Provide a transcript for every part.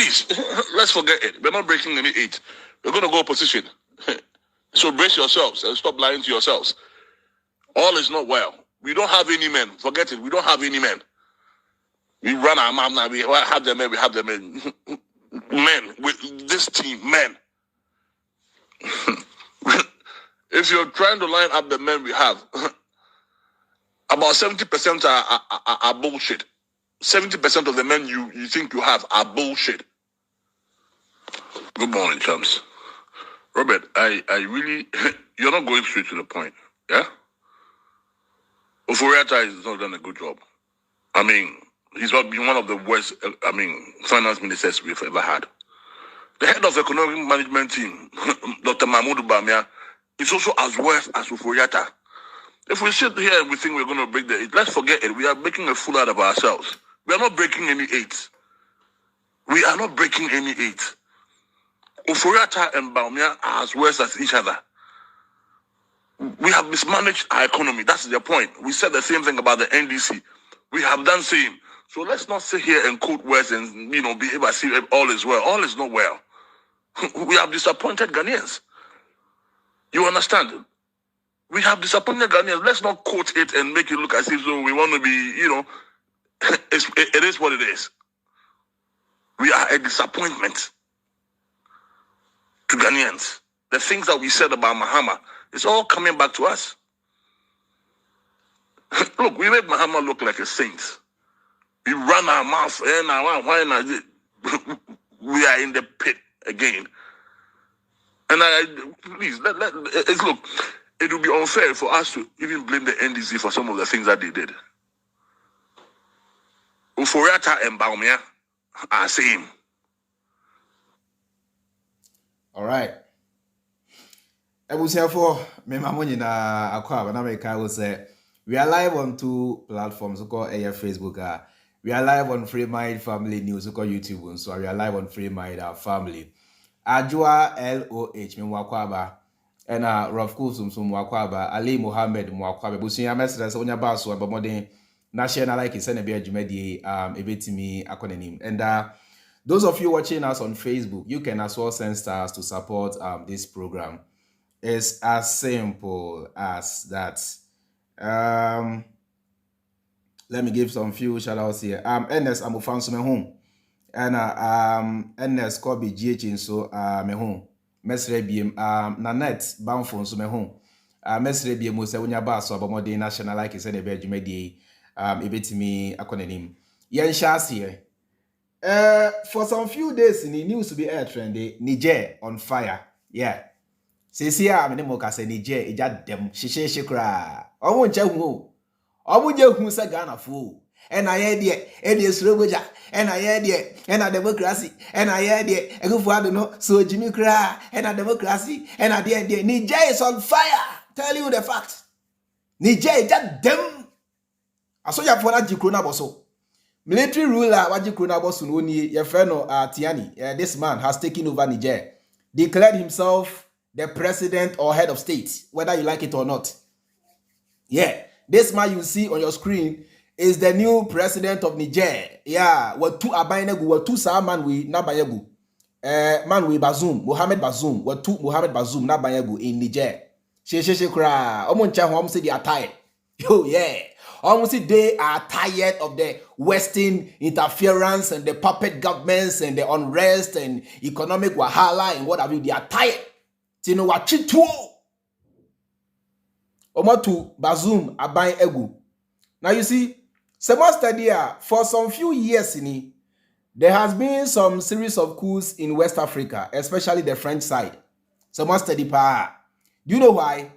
Please, let's forget it. We're not breaking any 8. We're going to go opposition. So brace yourselves and stop lying to yourselves. All is not well. We don't have any men. Forget it. We don't have any men. We run our mouth now. We have them men. We have them men. Men. With this team, men. If you're trying to line up the men we have, about 70% are bullshit. 70% of the men you think you have are bullshit. Good morning, chums. Robert, I really, you're not going straight to the point, yeah? Oforiatta has not done a good job. I mean, he's been one of the worst, finance ministers we've ever had. The head of the economic management team, Dr. Mahmoud Bamia, is also as worse as Oforiatta. If we sit here and we think we're going to break the 8, let's forget it. We are making a fool out of ourselves. We are not breaking any 8. We are not breaking any 8. Oforiatta and Bamia are as worse as each other. We have mismanaged our economy. That's the point. We said the same thing about the NDC. We have done same. So let's not sit here and quote words and, behave as if all is well. All is not well. We have disappointed Ghanaians. You understand? We have disappointed Ghanaians. Let's not quote it and make it look as if we want to be, it is what it is. We are a disappointment to Ghanaians. The things that we said about Mahama, it's all coming back to us. Look, we made Mahama look like a saint. We run our mouth, and we are in the pit again. And please, look, it would be unfair for us to even blame the NDC for some of the things that they did. Oforiatta and Bawumia are same. All right. I was here for me mamoni na akwa na America will say we are live on 2 platforms called Facebook. We are live on Freemind Family News called YouTube. So we are live on Freemind Family. Ajua LOH me mwakwaba and Rough Kusum mwakwaba Ali Mohamed mwakwaba busunya message so nya baso abamode na share na like send be adwumadi ebetimi akonanim. And those of you watching us on Facebook, you can as well send stars to support this program. It's as simple as that. Let me give some few shout outs here. NS Amufanso me home. And NS Kobe GH so me home. Mesre biem Nanette Banfon so me home. Mesre biem mo se wonya ba so abomode national like say na be adwumadi ebetimi akonanim. Yen shas here. For some few days in the news to be air trendy, Niger on fire. Yeah. Sisi a me mo ka say Niger eja dem hihye kra. Omo nche hu. Omo je hu se Ghana fo. And I hear de Srogoja, and I hear and a democracy, and I hear Akufo Addo no so Jimmy kra, and a democracy, and I hear Niger is on fire. Tell you the fact. Niger eja dem. Aso ya for na jikrona boso. Military ruler Wajikrona Bosunoni Yefreno Tiani, this man has taken over Niger, declared himself the president or head of state, whether you like it or not. Yeah, this man you see on your screen is the new president of Niger. Yeah, what two abainegu, what two man we nabayegu. Man we Bazoum, Mohamed Bazoum, what two Mohamed Bazoum nabayegu in Niger. She kra, omoncha hom say they are tired. Yo, yeah. Almost they are tired of the Western interference and the puppet governments and the unrest and economic wahala and what have you. They are tired. Tino wachituo. Omotu Bazoum abai egu. Now you see, some study for some few years there has been some series of coups in West Africa, especially the French side. Some study pa. Do you know why?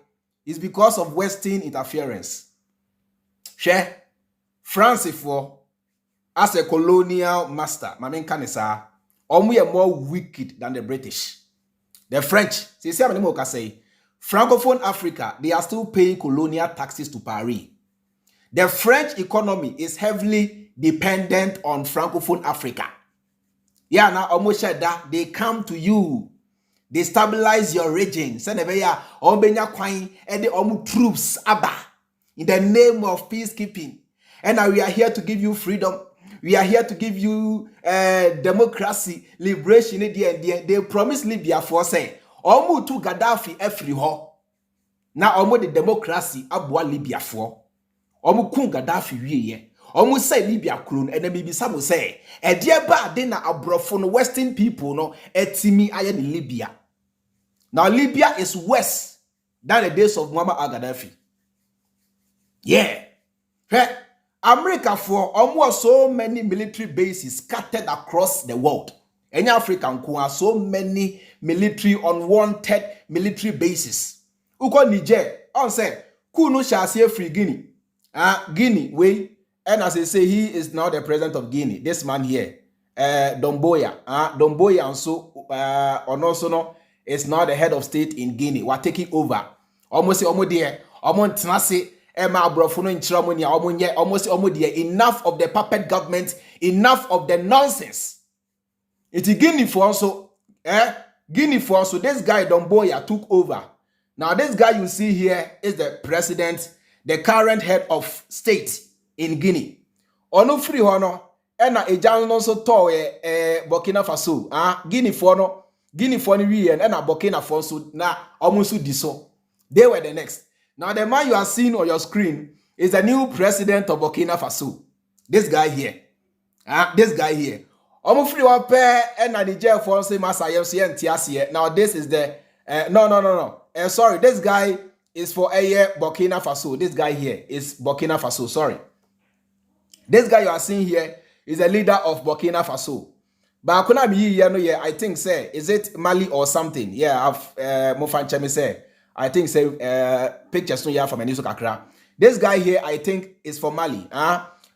It's because of Western interference. Share France for as a colonial master, Mamen Kanesa, we are more wicked than the British. The French, say Francophone Africa, they are still paying colonial taxes to Paris. The French economy is heavily dependent on Francophone Africa. Yeah, now almost that they come to you, they stabilize your region. Send a troops abba. In the name of peacekeeping. And now we are here to give you freedom. we are here to give you democracy, liberation. They promise Libya for say, Omu to Gaddafi every ho. Now Omu the democracy abwa Libya for. Omu kun Gaddafi ye. Omu say Libya krun and then maybe some will say, a dear bad dinner abrofon Western people no etimi ayen in Libya. Now Libya is worse than the days of Muammar Gaddafi. Yeah. Hey, America for almost so many military bases scattered across the world. Any African who so many military unwanted military bases. Uko Niger, on say, Kuno shall see free Guinea. Guinea, way, and as they say, he is now the president of Guinea. This man here, Domboya. Domboya and so, also no, is now the head of state in Guinea. We're taking over. Almost say, almost tenase. Enough of the puppet government, enough of the nonsense. It's Guinea for also, Guinea for also. This guy Domboya took over. Now this guy you see here is the president, the current head of state in Guinea. Ono free hono, ena ejan also to Burkina Faso. Guinea for no region, ena Burkina Faso na almost diso. They were the next. Now, the man you are seeing on your screen is the new president of Burkina Faso. This guy here. This guy here. Now, this is the... No. Sorry, this guy is for Burkina Faso. This guy here is Burkina Faso. Sorry. This guy you are seeing here is a leader of Burkina Faso. But I think, say, is it Mali or something? Yeah, I've Mofanchemi say. I think say pictures no here from Eniso Kakra. This guy here, I think, is from Mali.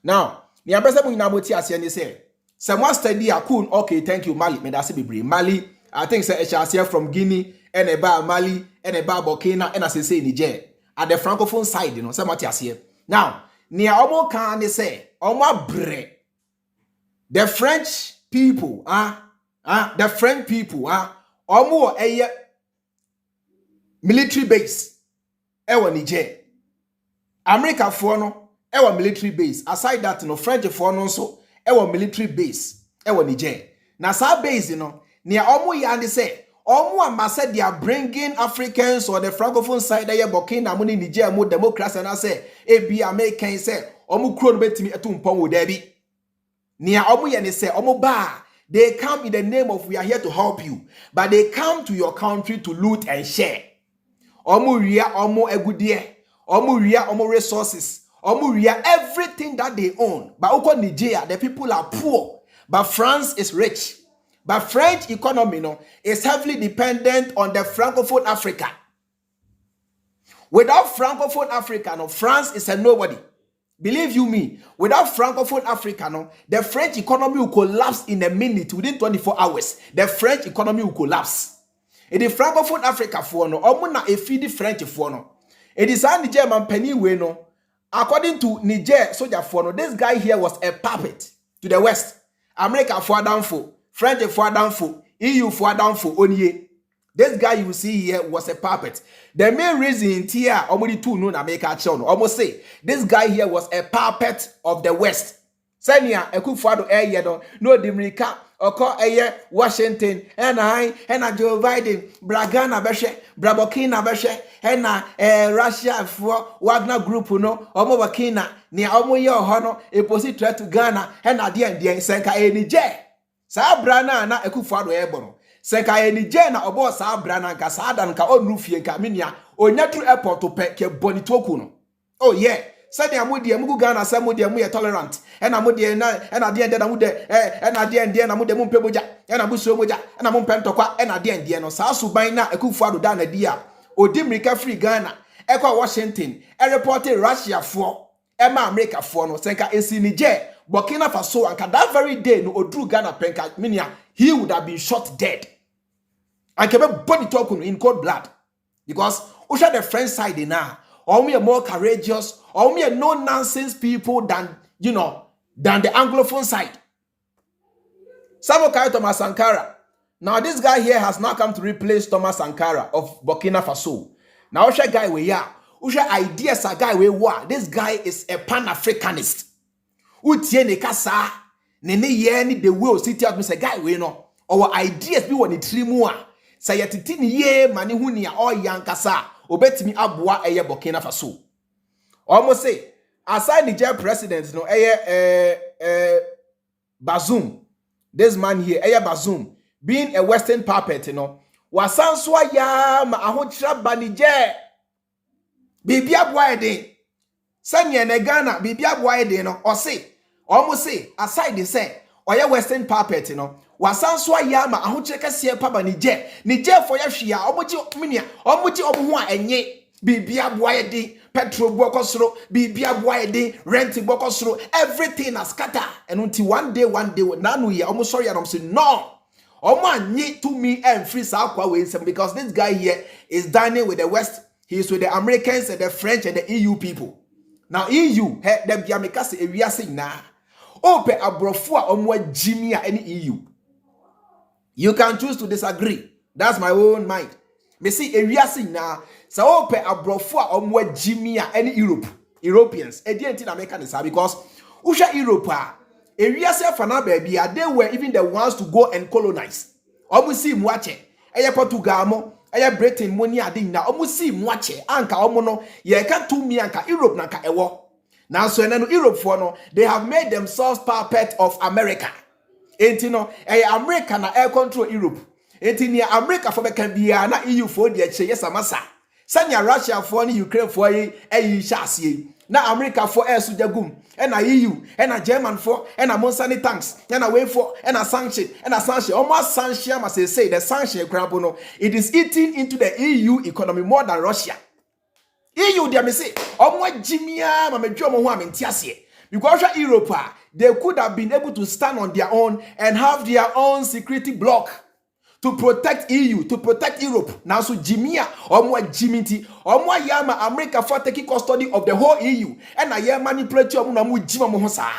Now, me ambassador mo inaboti asiani say. Someone study akun. Okay, thank you, Mali. Me dasi bibri. Mali, I think say HRCF from Guinea, and eba Mali, and eba Burkina, and as say Niger. At the francophone side, you know, some here. Now, near omo can they say, omo bre. The French people, the French people, omo military base ewa Niger. America for no ewa military base. Aside that, no French for no so ewa military base ewa Niger. Na sa base, you know, near omo yandi say omo amase they are bringing Africans or the francophone side there Burkina Muni Niger mo democracy and I say ebi American say omo kro no betimi etumpon wo there bi. Near omo yandi say omo ba. They come in the name of we are here to help you, but they come to your country to loot and share. Omu ria omu egudie, omu ria omu resources, omu ria everything that they own. But uko Nigeria, the people are poor, but France is rich. But French economy no is heavily dependent on the francophone Africa. Without francophone Africa, no, France is a nobody. Believe you me, without francophone Africa, no, the French economy will collapse in a minute, within 24 hours. The French economy will collapse. It is francophone Africa for no, omuna e feed French for no. It is a Niger man penny way no. According to Niger soldier for no, this guy here was a puppet to the West. America for down for, French for down for, EU for down for onye. This guy you see here was a puppet. The main reason here, almost two known America channel, almost say this guy here was a puppet of the West. Senya Akufo Addo yedo no Dimrika oko Washington and Joe Biden Bragana beshe Brabokina beshe Russia for Wagner group no omo Wakina ni omo ye hono e posi threat to Ghana and senka Niger sa brana na Akufo Addo ebono senka Niger na obo sa brana nka sa dan ka onrufie nka minia onyatru airport to pe ke bonitoku no. Oh yeah. Said the Amudi Mugu Ghana, some of them tolerant, and Amudi and I did Amude, and I did Amude Mumpeboja, and Abuso Moja, and Amumpentoqua, and I did Diano, Sasu by now, a Kufado down a dia, or Dimrika free Ghana, Echo Washington, a reported Russia for Emma America for no Senka in Niger, Burkina Faso, and that very day, no Odru Ghana Penka Minia, he would have been shot dead. I came a body token in cold blood because Usha the French side now. Or we are more courageous, or we are no-nonsense people than, you know, than the Anglophone side. Samuel Thomas Sankara. Now, this guy here has now come to replace Thomas Sankara of Burkina Faso. Now, Usha guy we are. Usha ideas a guy we were. This guy is a Pan-Africanist. Utiene kasa. ne ye ni the way o city out me say guy we no our ideas bi woni trimu a say yetiti ne ye mane hu ne a o yankasa obetimi aboa eye Burkina Faso almost say aside Niger president no Bazoum, this man here Bazoum being a western puppet wasanswa ya ma ahochira banije bibi aboa ede sanye ne Ghana bibi aboa ede no o say almost say aside they say oya western puppet wasanswa ya ma ahochira kase pa banije Niger for ya hwia omoji minia omoji omo ho a enye bibi aboa ede petrol bokosro bibi aboa ede rent bokosro everything has scatter and until one day nanu ye almost sorry and I'm saying no Oman need to me and free South because this guy here is dining with the West. He is with the Americans and the French and the EU people. Now EU, them Biamikasi area sing na. Ope abrofua omwa Jimmy any EU. You can choose to disagree. That's my own mind. Me see area sing na. So ope abrofua omwa Jimmy any Europeans. Edienti na American is because Usha Europe. Area fana baby, they were even the ones to go and colonize. Omusi mwache, eye Portugal mo, eye Britain money adin na omusi mwache, anka omono, ye can to me anka Europe nanka ewo. Now so enano Europe for no, they have made themselves puppet of America. Enti no, America na air control Europe. Enti ni America for can be na EU for the yes amasa. Sanya Russia for ni Ukraine for ye shasi. Na America for air sujagum. And a EU, and a German for, and a Monsani tanks, and a way for, and a sanction, almost sanction, as they say, the sanction crabono. It is eating into the EU economy more than Russia. EU, they may say, oh, my Jimmy, I'm a German woman, Tiasie. Because Europe, they could have been able to stand on their own and have their own security bloc to protect EU, to protect Europe. Now, so Jimmy, or more Jimmy, or more Yama, America for taking custody of the whole EU, and I am manipulating Munamu Jima Mohosa.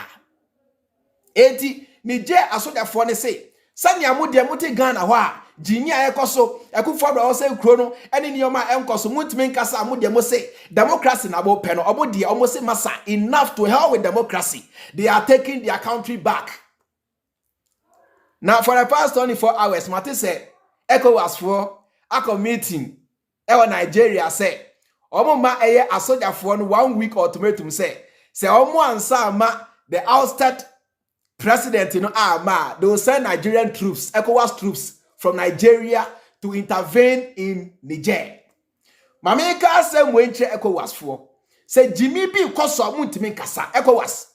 80 Niger, as what the phone say, Sanya Mudia Muti Ghana, wa, Jimmy Ekoso, Akufo Addo also chrono, and in your man Enkoso, Mutmin Kasa Mudia Mose, democracy Nabo Peno, Obodi, almost Massa, enough to hell with democracy. They are taking their country back. Now, for the past 24 hours, Mate said, Echo was for a meeting. Ewa Nigeria said, Omo ma eye asoja for 1 week ultimatum say Omo ansa ma the ousted president they will send Nigerian troops, ECOWAS troops from Nigeria to intervene in Niger. Mameka say wenche ECOWAS for say Jimmy B koso amuntimi kasa ECOWAS.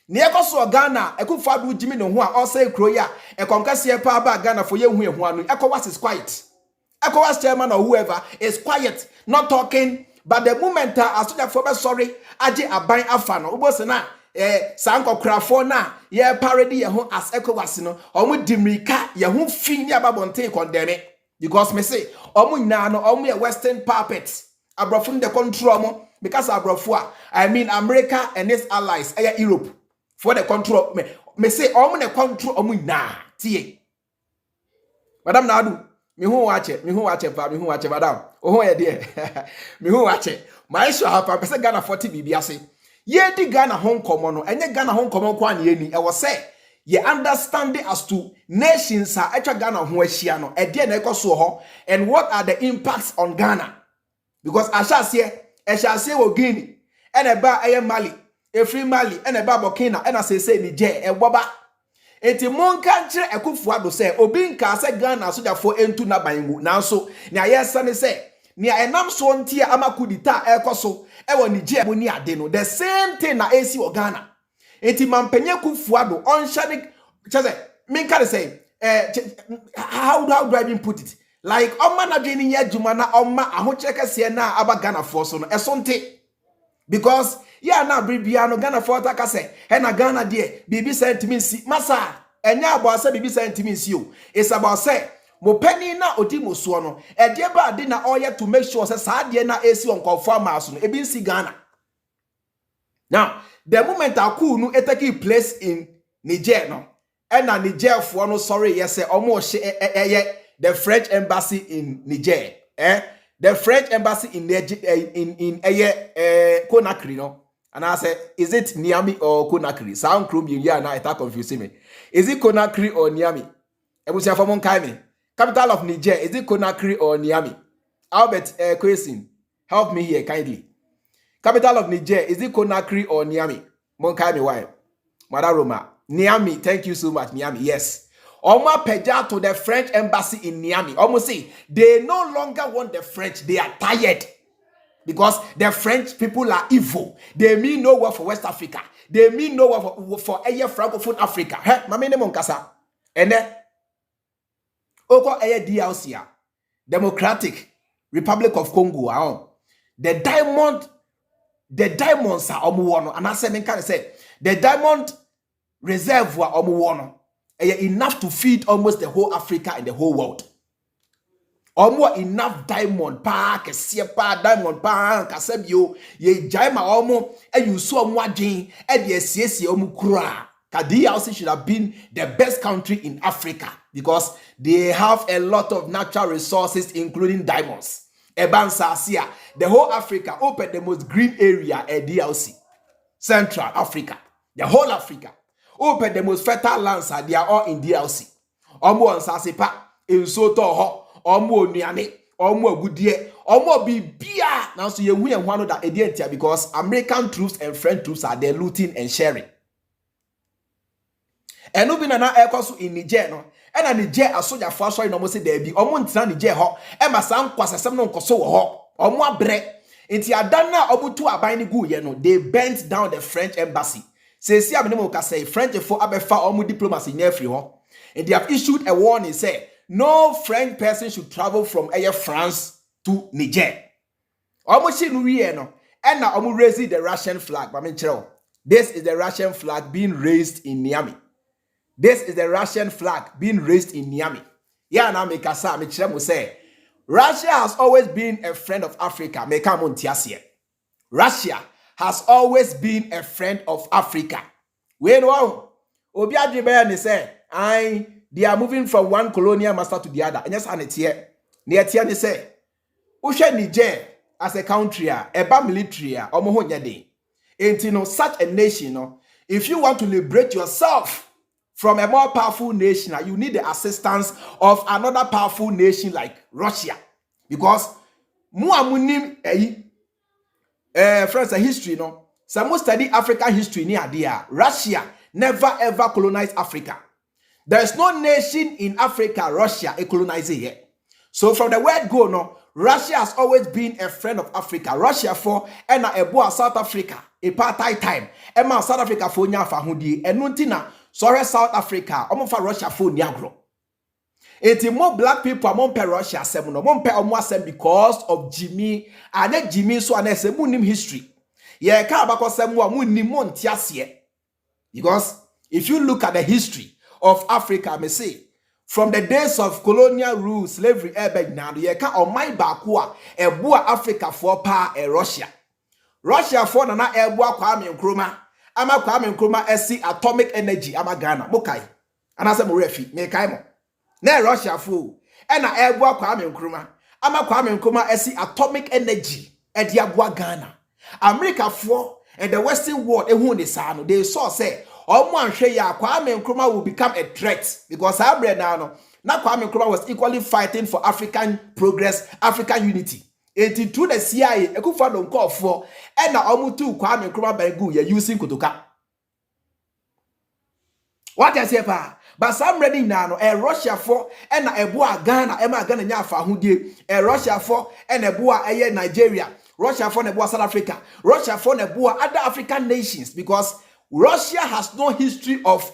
Ni ekoso Ghana Akufo Addo Jimmy no ho a ose kroya ekonkase pa ba Ghana for ye hu ehu anu ECOWAS is quiet. ECOWAS chairman or whoever is quiet, not talking, but the moment as to the sorry aje aban afano ubose na sanko krafo na ye parody ye ho as ECOWAS no omu dimrika ye ho fi ni ababonte condemn because me say omu nyina no omu ye western puppets abrofo the control mo because abrofo I mean America and its allies Europe for the control me say omu the control omu nyina tie madam na adu me hu wache madam oh ye there me hu wache my show have person Ghana 40 bibia say ye di Ghana home common no enye Ghana home common kwa na eni e wo say ye understanding as to nations are etwa Ghana ho ahia no e de na ekoso ho and what are the impacts on Ghana because ashase wo Guinea and e ba Mali e free Mali and e ba Burkina and say Niger e boba eti monka nkyere Akufo Addo say obi nka say Ghana sojafo entu na bangu nanso ne ayesa ne say ne enam so ntia amakudita ekoso e wo Niger mo ni ade no the same thing na AC o Ghana eti mampenye Akufo Addo onshade chese minka say how do I even put it like omma na dwene nya adwuma na omma ahochekese na aba Ghana for so no esonte because yeah na bribia no Ghana for taka say he na Ghana there bibi sentiment masa enya abo say bibi sentiment you it's about say mo pani na odi mo so no e de ba de na oye to make sure say sa de na AC on confirm aso no e bi nsi Ghana now the moment aku no e take place in Niger no and na Niger for no sorry yes say omo the French embassy in Niger the French embassy in Niger in Conakry no and I said is it Niamey or Conakry sound crew you yeah now it confusing me Is it Conakry or Niamey? Ebusia for Monkaimi. Capital of Niger, is it Conakry or Niamey? Albert Kwesin, help me here kindly. Capital of Niger, is it Conakry or Niamey? Monkaimi, why? Madaroma. Niamey, thank you so much, Niamey. Yes. Oma peja to the French embassy in Niamey. Almost say they no longer want the French, they are tired. Because the French people are evil. They mean no work for West Africa. They mean no work for a Francophone Africa. Hey, mamene monkasa. And then, Oko eye DRC, Democratic Republic of Congo. The diamonds are omuwono. And I say, the diamond reservoir omuwono. Enough to feed almost the whole Africa and the whole world. Omo enough diamond pa kese pa diamond pa kasebio ye jaima omo you so omo adwen e de asiesie omo kura. DRC should have been the best country in Africa because they have a lot of natural resources including diamonds. Ebansasia, the whole Africa open the most green area at DRC. Central Africa, the whole Africa open the most fertile lands, they are all in DRC. Omo ansasipa in Soto ho Omo Niane, Omo Goodye, Omo Bibia. Now, so you will one of that idea because American troops and French troops are there looting and sharing. And no be na aircraft in Niger no. And a Niger a soldier for sorry no mo say there be omo ntina Niger ho. E ma san kwasasem no nkoso wo ho. Omo abre. Nti adana omo tu aban ni gu ye no. They bent down the French embassy. Say see abene mo ka say French for abefa omo diplomacy near free ho. And they have issued a warning say no French person should travel from France to Niger. Almost no. And now I'm raising the Russian flag. This is the Russian flag being raised in Niamey. This is the Russian flag being raised in Niamey. Yeah, now say Russia has always been a friend of Africa. Russia has always been a friend of Africa. We know. Obiadribe say, they are moving from one colonial master to the other. And yes, and it's here. Near Tiani say, Ushe Niger as a country, a military, or such a nation, if you want to liberate yourself from a more powerful nation, you need the assistance of another powerful nation like Russia. Because muamunim friends, history, no. Some study African history near there. Russia never ever colonized Africa. There is no nation in Africa, Russia, a colonizer here. So from the word go, no, Russia has always been a friend of Africa. Russia for and a boa South Africa, a apartheid time. Emma South Africa for nya fa hudi. And nuntina, sorry South Africa, omo fa Russia for nyagro. Eti more black people among per Russia semuno, mon per omo because of Jimmy, and Jimmy so and munim history. Ye ka abako semu munim mon tiasie. Because if you look at the history of Africa, I may say, from the days of colonial rule, slavery, now you can on my bakua, a boa Africa for pa a Russia. Russia for na boa Kwame Nkrumah, ama Kwame Nkrumah SC atomic energy, ama Ghana, mokai. And I say Murefi, me kaimo. Ne Russia for, and boa Kwame Nkrumah, ama Kwame Nkrumah SC atomic energy, and boa Ghana. America for, and the Western world, they saw say, Kwame Nkrumah will become a threat because now Kwame Nkrumah was equally fighting for African progress, African unity. And through the CIA, Akufo Addo call for and now Kwame Nkrumah by using Kotoka. What I say, pa? But some ready now, a Russia for and a boa Ghana, Emma Ghana Yafa Hudi, a Russia for and a boa Nigeria, Russia for a boa South Africa, Russia for a boa other African nations because Russia has no history of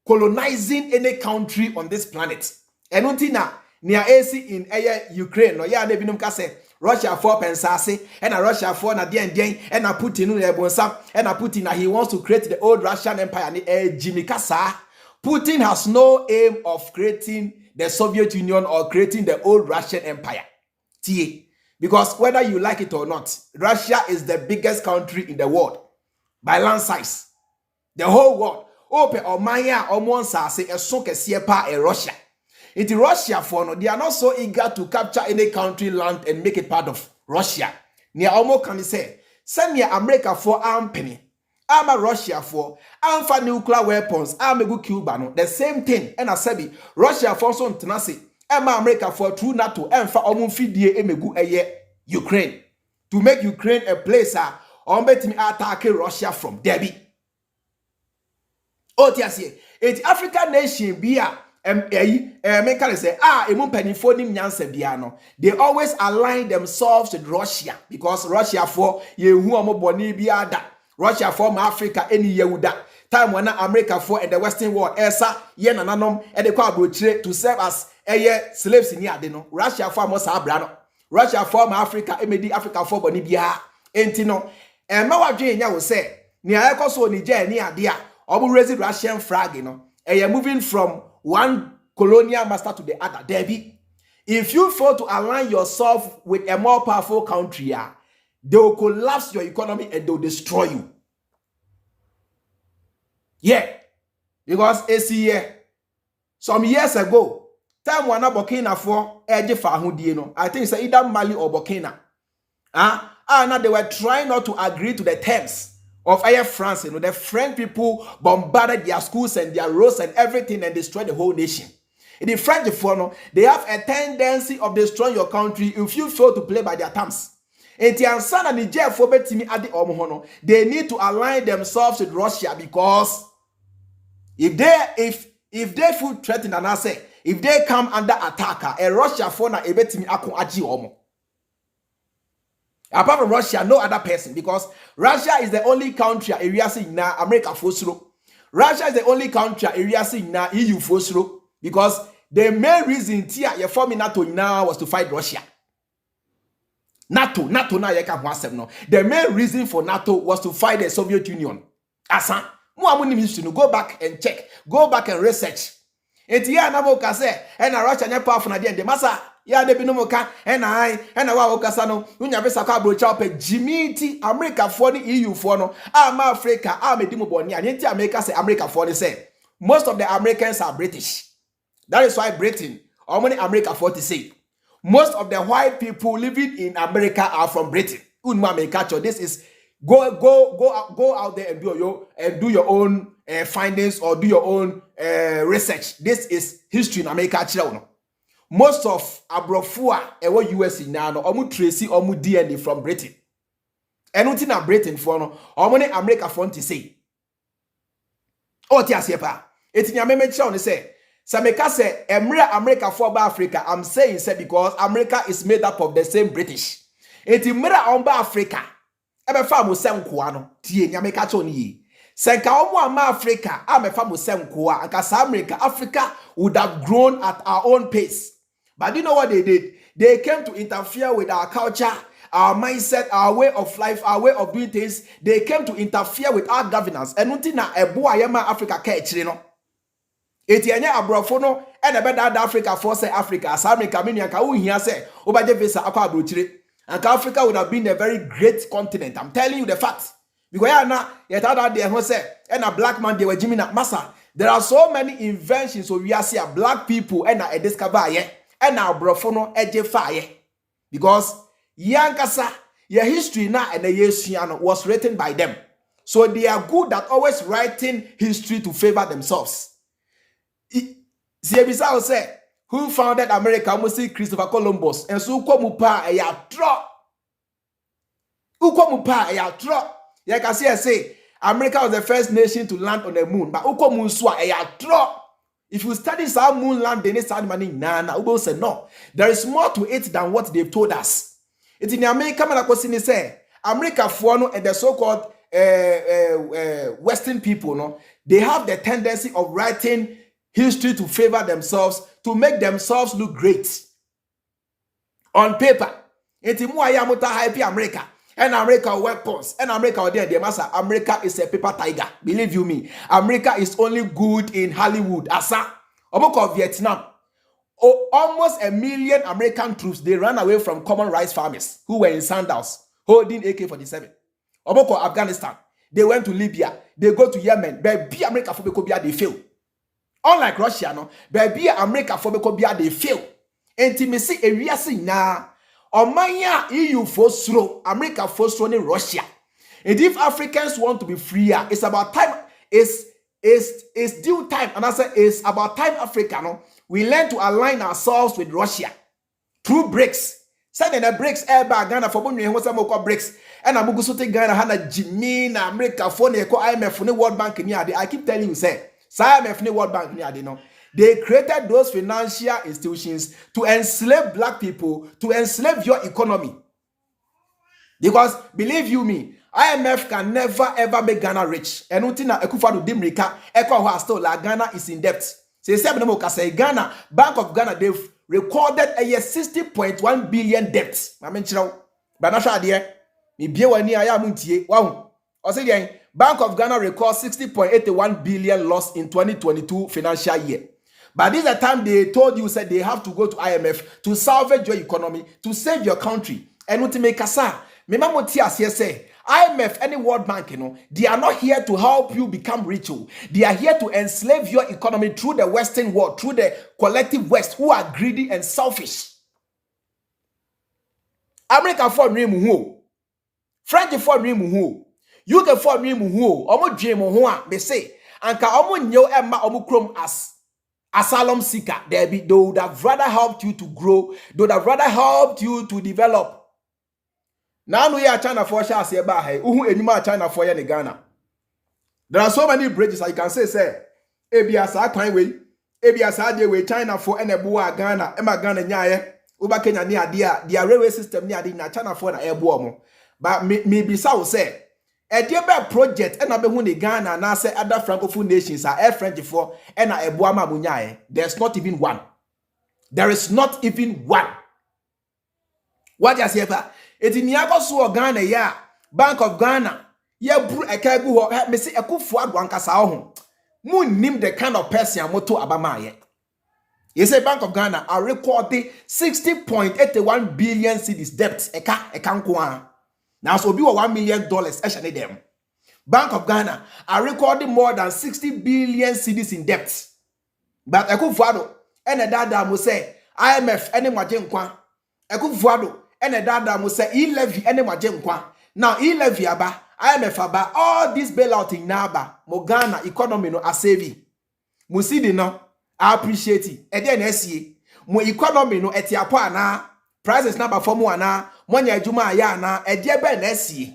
colonizing any country on this planet. And until near AC in Ukraine, no ya nebinum kase Russia for pensase, and a Russia for na den and a Putin and a Putin he wants to create the old Russian Empire. Jimmy Kasa. Putin has no aim of creating the Soviet Union or creating the old Russian Empire. Because whether you like it or not, Russia is the biggest country in the world by land size. The whole world. Open or Maya or Monsa say a soke siepa a Russia. It's Russia for no, they are not so eager to capture any country land and make it part of Russia. Near Omo can say, send me America for arm penny. ama Russia for amfa nuclear weapons amegu Cuba no the same thing and asabi Russia for so ntenase ema America for through NATO emfa omfidie emegu eye Ukraine to make Ukraine a place betimi attack Russia from Debbie. Otiasie it African nation bia can say they always align themselves with Russia because Russia for Russia for Africa any Yehuda time when America for and the Western world esa ye nananom and the kwabrochire to serve as slaves in ade no Russia for most abrano Russia for Africa emedi Africa for boni bia enti no ma wadwe nya wo say ni ayekoso Niger ni ade a obu raise Russian flag no moving from one colonial master to the other. Debbie, if you fail to align yourself with a more powerful country, they will collapse your economy and they will destroy you. Yeah, because some years ago, time when Burkina for I think it's either Mali or Burkina. Now they were trying not to agree to the terms of Air France. The French people bombarded their schools and their roads and everything and destroyed the whole nation. In the French, they have a tendency of destroying your country if you fail to play by their terms. They need to align themselves with Russia because if they feel threatened and I say if they come under attack, a Russia for na ebetimi akon aji omo. Apart from Russia, no other person because Russia is the only country area in America Fosro. Russia is the only country area in EU Fosro because the main reason tia you forming NATO now was to fight Russia. NATO now you can no. The main reason for NATO was to fight the Soviet Union. Asa, go back and check, go back and research. Etia na boka say and Russia nya powerful na the massa ya de binomoka and wa okasa no unya besa kwa brocha pe jimiti America for the EU for no Africa medimo boni and America say America for the say most of the Americans are British. That is why Britain or many America for to say most of the white people living in America are from Britain. This is go out there and do your own findings or do your own research. This is history in America. Most of Abrofua ewo US now no omu tracy omu DNA from Britain. Anything na Britain for no omu ne America for to say. Oh ti asiepa. Etinya meme chira on say Sameka say emre America for Africa. I'm saying say because America is made up of the same British. Eti mra omba Africa. Ebe fa mo senkoa no tie nyame ka cho ni senka omo ama Africa amefa mo senkoa anka America Africa would have grown at our own pace. But you know what they did? They came to interfere with our culture, our mindset, our way of life, our way of doing things. They came to interfere with our governance. And until na eboa yema Africa ka echire no. Eti enye abrofo no e na beda Africa for say Africa. As America menu anka wo hia say obaje visa akwa abrochire. And Africa would have been a very great continent. I'm telling you the facts. Because and a black man they were Jimmy Massa. There are so many inventions so we are see black people and a discover and now brofono edge fire. Because Yankasa, your history now and the Yesiano was written by them. So they are good at always writing history to favor themselves. Siebisa say who founded America? Almost say Christopher Columbus. And so Ukwomupa ya tro. Ukwomupa ya tro. You can see I say America was the first nation to land on the moon. But Ukwomuswa ya tro. If you study some moon landing, it's money. Nah. Ubo said no. There is more to it than what they've told us. It's in America. Man, say America for and the so-called Western people. No, they have the tendency of writing history to favor themselves, to make themselves look great on paper. America and America weapons and America there massa. America is a paper tiger. Believe you me, America is only good in Hollywood. Asa Omoko Vietnam. Almost 1 million American troops they ran away from common rice farmers who were in sandals holding AK-47. Omoko Afghanistan. They went to Libya. They go to Yemen. Baby America for Bekobia they fail. Unlike Russia, no, baby America for Bekobia they fail. Intimacy area na Omanya EU for slow, America for slow in Russia. And if Africans want to be freer, it's about time. It's due time. And I say it's about time Africa, no? We learn to align ourselves with Russia through BRICS. Sending the BRICS airbag Ghana for money what's more BRICS. And I'm going to Ghana Hana Jimmy na America for the IMF for the World Bank in I keep telling you, say, IMF the World Bank in no. They created those financial institutions to enslave black people, to enslave your economy. Because believe you me, IMF can never ever make Ghana rich. And Utina Akufo Addo Dimrika, Eko Hasto La Ghana is in debt. Say Ghana, Bank of Ghana, they've recorded a year 60.1 billion debt. I mean, but not sure dear. Me be one near Yamuntie. Wow. I say Bank of Ghana records 60.81 billion loss in 2022 financial year. But this is the time they told you said they have to go to IMF to salvage your economy, to save your country. And what to make us remember say IMF any World Bank, they are not here to help you become rich. They are here to enslave your economy through the Western world, through the collective West who are greedy and selfish. America for me who, French for me who, UK for me who, omo dream who they say, anka omo nyo emma omo krom as asylum seeker. They would have rather helped you to grow. They would have rather helped you to develop. Now we are China for Shas Yabahe, who anima China for Yan Ghana. There are so many bridges I can say, Ebiasa Kindway, Ebiasa de way China for Enebua Ghana, Emma Ghana Nyaye, Uba Kenya near their railway system near the China for the airborne. But maybe so say, a dear project and Abehuni Ghana and I say other Francophone nations are air French for and a Buama Munyaye. There's not even one. There is not even one. What you say? It's in Yago Ghana, yeah. Bank of Ghana. Yeah, me say Akufo Addo ankasa ho. Moon name the kind of person moto abama ye. You say Bank of Ghana are recording 60.81 billion cedis debt. Eka nko. Now so be $1 million actually them. Bank of Ghana are recording more than 60 billion cedis in debt. But Akufo Addo and a dada mo say IMF any majenkwa. Akufo Addo and a dada mo say levy any majenkwa. Now levy aba IMF aba all this bailout in Naba mo Ghana economy no asevi. Mo see the no I appreciate it. And then SE mo economy no etiapo ana prices number for mo ana monya adwuma aya na ede be na SE.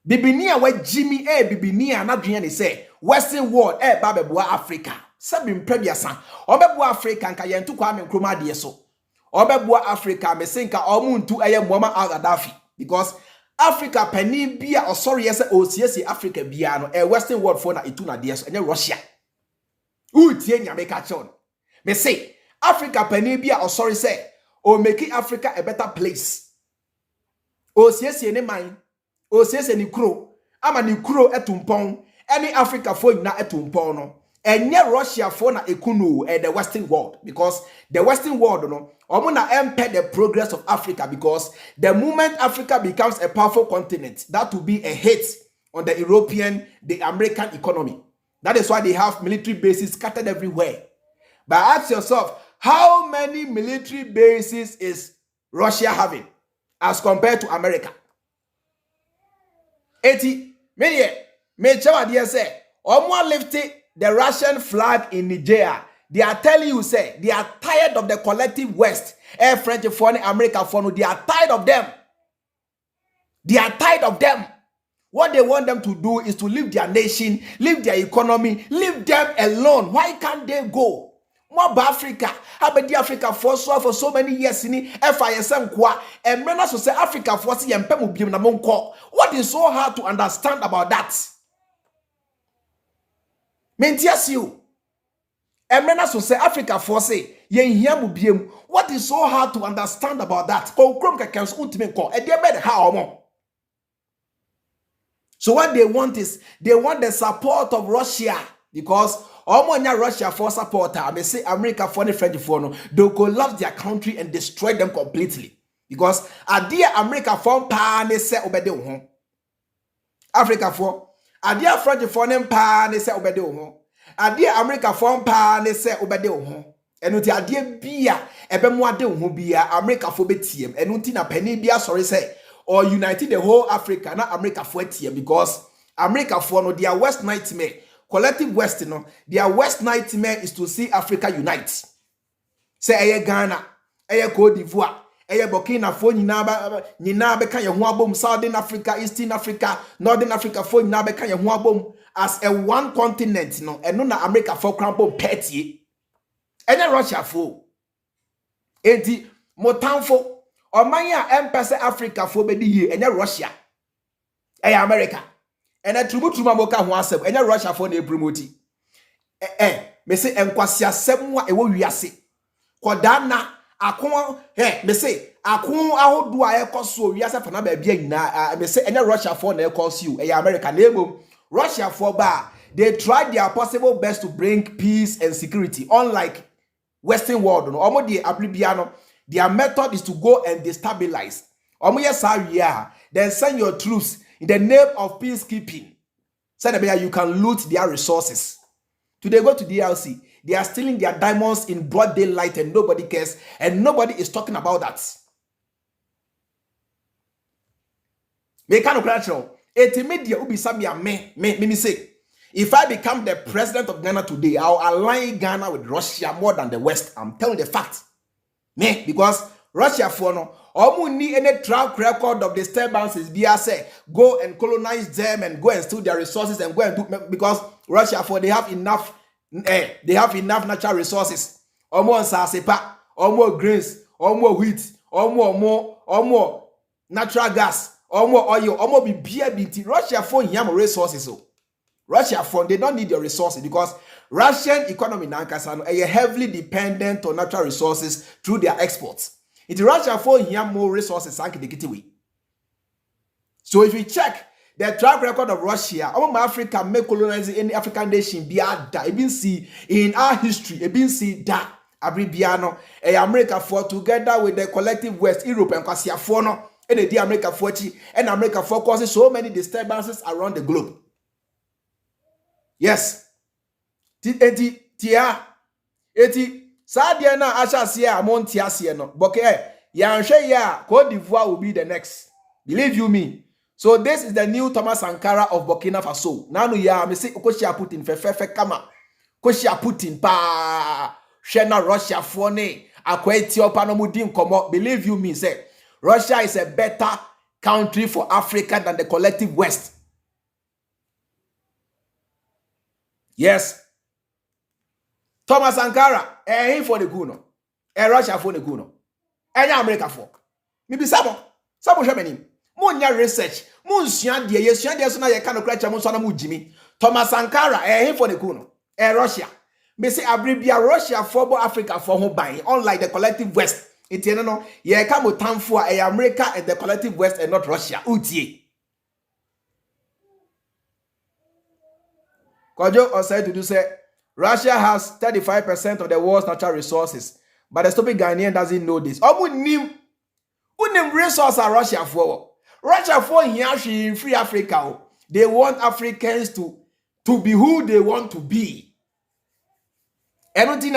Bibinia we Jimmy bibinia na dwen ne say Western world ba beboa Africa. Sabi mprebiasa obeboa Africa nka yentu kwa me nkroma de so. Obeboa Africa me senka omuntu eye Muammar al-Gaddafi because Africa pani bia or sorry yes OCS Africa bia no Western world for na itu na de so enye Russia. Tie nyame ka chon. Me say Africa pani bia or sorry say o make Africa a better place. OCS ne man OCS ni kro ama ni kro etumpon any Africa for na etumpon no. Enye Russia for na ekunu the Western world because the Western world no omo na impede the progress of Africa because the moment Africa becomes a powerful continent that will be a hit on the European, the American economy. That is why they have military bases scattered everywhere. But ask yourself, how many military bases is Russia having as compared to America? 80 million. Make sure they say, omo lifted the Russian flag in Niger. They are telling you, say, they are tired of the collective West. French for America for they are tired of them. They are tired of them. What they want them to do is to leave their nation, leave their economy, leave them alone. Why can't they go? More Africa. I've been Africa for so many years. FISM kwa. And men also say Africa for si yempemu bim na monko. What is so hard to understand about that? Mentias you. And men also say Africa for say yen hiamu bim. What is so hard to understand about that? So what they want is they want the support of Russia because Russia for support. I may say America for the French for no, they'll collapse their country and destroy them completely because dear America for pan say obede home. Africa for dear French for them pan say obede home. Dear America for pan say obede home. And uti adie bia ebe mo ade ho bia America for betiem and uti na pani bia sorry say or united the whole Africa, not America for it here, because America for no their worst nightmare, collective West, no, their worst nightmare is to see Africa unite. Say Ghana, Cote d'Ivoire, Burkina Faso, nyina beka ye ho abom, Southern Africa, Eastern Africa, Northern Africa for nyina beka ye ho abom as a one continent, no, and no na America for crampo petty. Enya Russia for. Enti motanfo omanya empese Africa for bedi ye enya Russia. America. And a truma moka ho asem enya Russia for na promote. Me say enkwasi asem wa ewo wiase. Kodana akon me say akon ahodo a ekoso wiase fa na ba bia nyina me say enya Russia for na ekoso you America na ebom Russia for ba they tried their possible best to bring peace and security, unlike Western world. No, omo de ablibiano. Their method is to go and destabilize. Omo yes, then send your troops in the name of peacekeeping. Send you can loot their resources. Today go to DRC. They are stealing their diamonds in broad daylight and nobody cares, and nobody is talking about that. Me cannot crash. Media ubi samia me say. If I become the president of Ghana today, I'll align Ghana with Russia more than the West. I'm telling the fact. Me, because Russia for no, omu need any track record of disturbances. Be say go and colonize them and go and steal their resources and go and do, because Russia for they have enough natural resources. Omo sasepa, omo grains, omo wheat, omo natural gas, omo oil, omo bibia binti. Russia for yam resources. So Russia for they don't need your resources because Russian economy now is heavily dependent on natural resources through their exports. It's Russia for yam more resources sank the kitty. So if you check the track record of Russia, Africa may colonize any African nation be been see in our history, been see that Abribiano, America for together with the collective West, Europe and Kasia for no, and the America for and America for causes so many disturbances around the globe. Yes. Eti sadia na asha sia amonti asie no. Boke yanhwe ya Cote d'Ivoire will be the next. Believe you me. So this is the new Thomas Sankara of Burkina Faso. Nanu ya me say Okoshia Putin fefe kama. Koshia Putin pa shena Russia for ne akwa Ethiopia no mudin komo. Believe you me say Russia is a better country for Africa than the collective West. Yes. Thomas Sankara, he for the guno. Russia for the guno. America for. Maybe sabo shemeni. Munya research. Munsia die yesuan die so na ye ka no kracha mun so na mu jimi. Thomas Sankara, he for the guno. Russia. Me say abribia Russia for bo Africa for ho ban. Unlike the collective West. Etieno no ye ka mo tamfo America and the collective West and not Russia. Utie. Kojo said to do say Russia has 35% of the world's natural resources, but the stupid Ghanaian doesn't know this. Unim resource are Russia for. Russia for here in free Africa. They want Africans to be who they want to be. And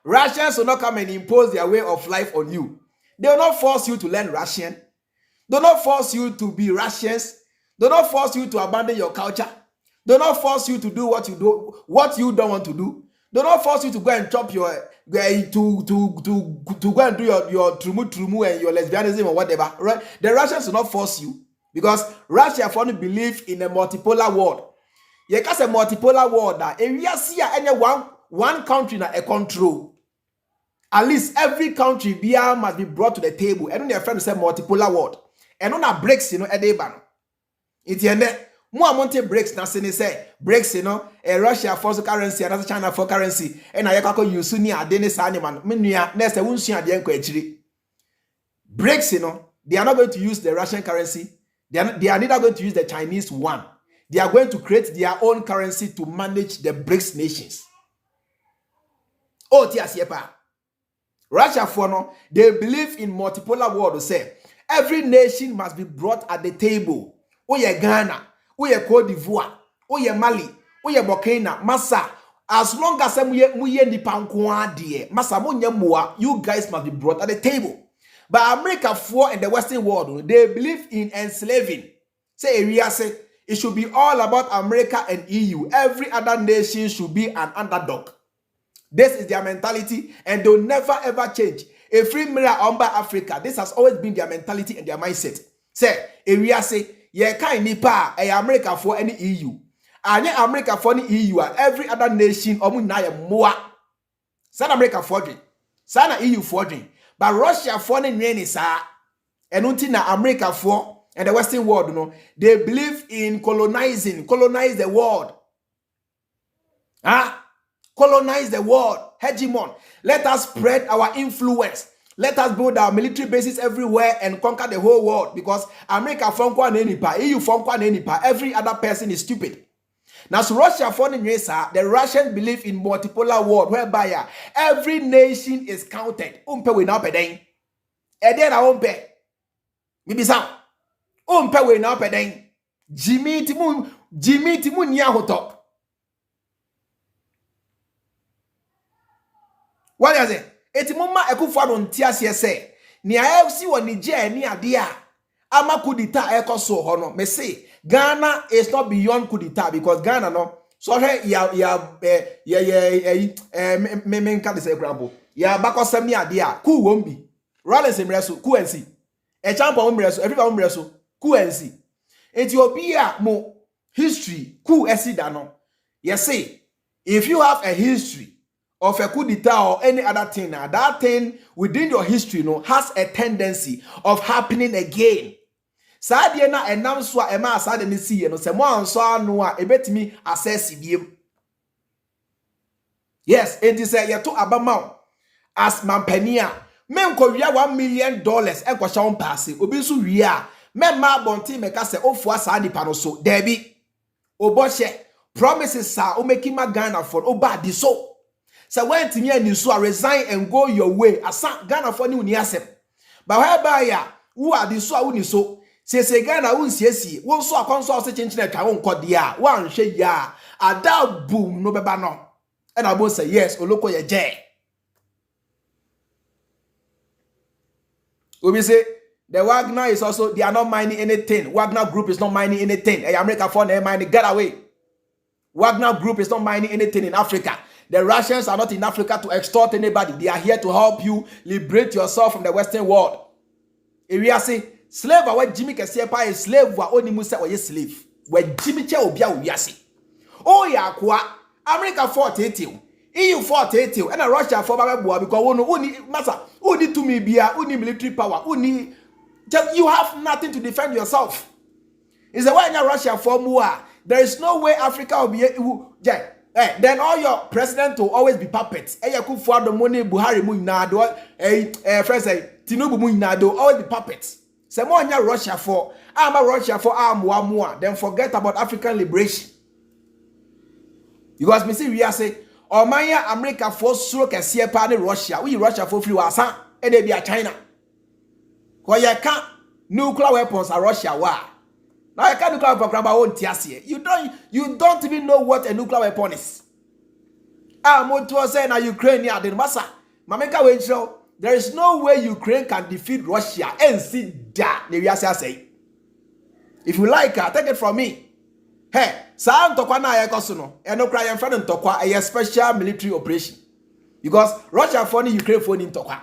Russians will not come and impose their way of life on you. They will not force you to learn Russian. They will not force you to be Russians. They will not force you to abandon your culture. Do not force you to do what you don't want to do. Do not force you to go and chop your to go and do your trumu and your lesbianism or whatever. Right? The Russians will not force you because Russia for believe in a multipolar world. You can say multipolar world that if you see any one country na a control. At least every country must be brought to the table. And when your friend say multipolar world, and on a breaks, edebano. It's More monte breaks na say breaks a Russia for currency and China for currency and ayakako use ni ade ne sa man menua na se wonsu ade enko achiri breaks they are not going to use the Russian currency, they are neither going to use the Chinese one. They are going to create their own currency to manage the BRICS nations. Oh tiasiepa Russia for they believe in multipolar world. Say every nation must be brought at the table. Oh yeah, Ghana, we are Cote d'Ivoire, we are Mali, we are Burkina, Massa. As long as you guys must be brought at the table. But America for in the Western world, they believe in enslaving. Say area say it should be all about America and EU. Every other nation should be an underdog. This is their mentality, and they'll never ever change. A free mirror on by Africa. This has always been their mentality and their mindset. Say area say ye kind nipa a America for any EU. And America for any EU, every other nation omu na ye moa. Sana America for drink. Sana EU for drink. But Russia for any nene sa. And until na America for and the Western world, you know, they believe in colonize the world. Colonize the world, hegemon. Let us spread our influence. Let us build our military bases everywhere and conquer the whole world. Because America from Kwanipa, EU from Kwanipa, every other person is stupid. Now, so Russia for the Russians believe in multipolar world, whereby every nation is counted. Umpe we now pedeng. Edena umpe. Bibi sound. Umpe we now pedeng. Jimmy timu nya hotop. What is it? Eti mama Akufo Addo ntiase se ni AFC wo Niger ni ade a ama kudita ekoso ho no me say Ghana is not beyond kudita because Ghana no so he me kan say grabo ya bakosam ni ade a ku wombi Rollins emreso ku ansi e champa emreso everybody emreso ku ansi Ethiopia mo history ku esida no you say if you have a history of a coup d'etat or any other thing, now that thing within your history, has a tendency of happening again. Sadie na enam so a ema asade ne si no se mo anso anu a ebetimi assess biem. Yes, it is a yeto abamau as mampania. Men ko wia $1 million enko sha won pass. Obi so wia men ma bonti meka se ofu asa nipa no so. Debi obohye promises sa o make ma Ghana for oba di so. So when Timi and you resign and go your way, asa Ghana for ni asem. But whereby ya who are the so uni so say Ghana won siesi won so akonso se chinchine ka won kodia wan hwe ya ada boom no beba no. And I both say yes oloko ye je. We say the Wagner is also they are not mining anything. Wagner group is not mining anything. Hey, America for them mining get away. Wagner group is not mining anything in Africa. The Russians are not in Africa to extort anybody. They are here to help you liberate yourself from the Western world. If we are saying slave, what Jimmy Kesiepa is slave, what only Musa or slave. When Jimmy Che Obia we are saying, oh yeah, kwa America fought it, EU fought it, and Russia for Bababua because only massa, only to me be only military power, only just you have nothing to defend yourself. Is the way in Russia for Mua. There is no way Africa will be able. Then all your president will always be puppets. Akufo Addo money Buhari mu inado. Friends say Tinubu mu inado always be puppets. Say more nya Russia for Russia for more. Then forget about African liberation. Because me see we are say Omanya America for sure kese pa ne Russia. We Russia for free wasa. E dey be China. Because you can't nuclear weapons are Russia wa. Now you can't nuclear weapon won't tiasie. You don't even know what a nuclear weapon is. Moto say na Ukraine ya den masa. Mameka we show there is no way Ukraine can defeat Russia and see that we say. If you like take it from me. Hey, sa ntokwa na ayekoso no. E no kra yemfa ntokwa a special military operation. Because Russia for the Ukraine for ntokwa.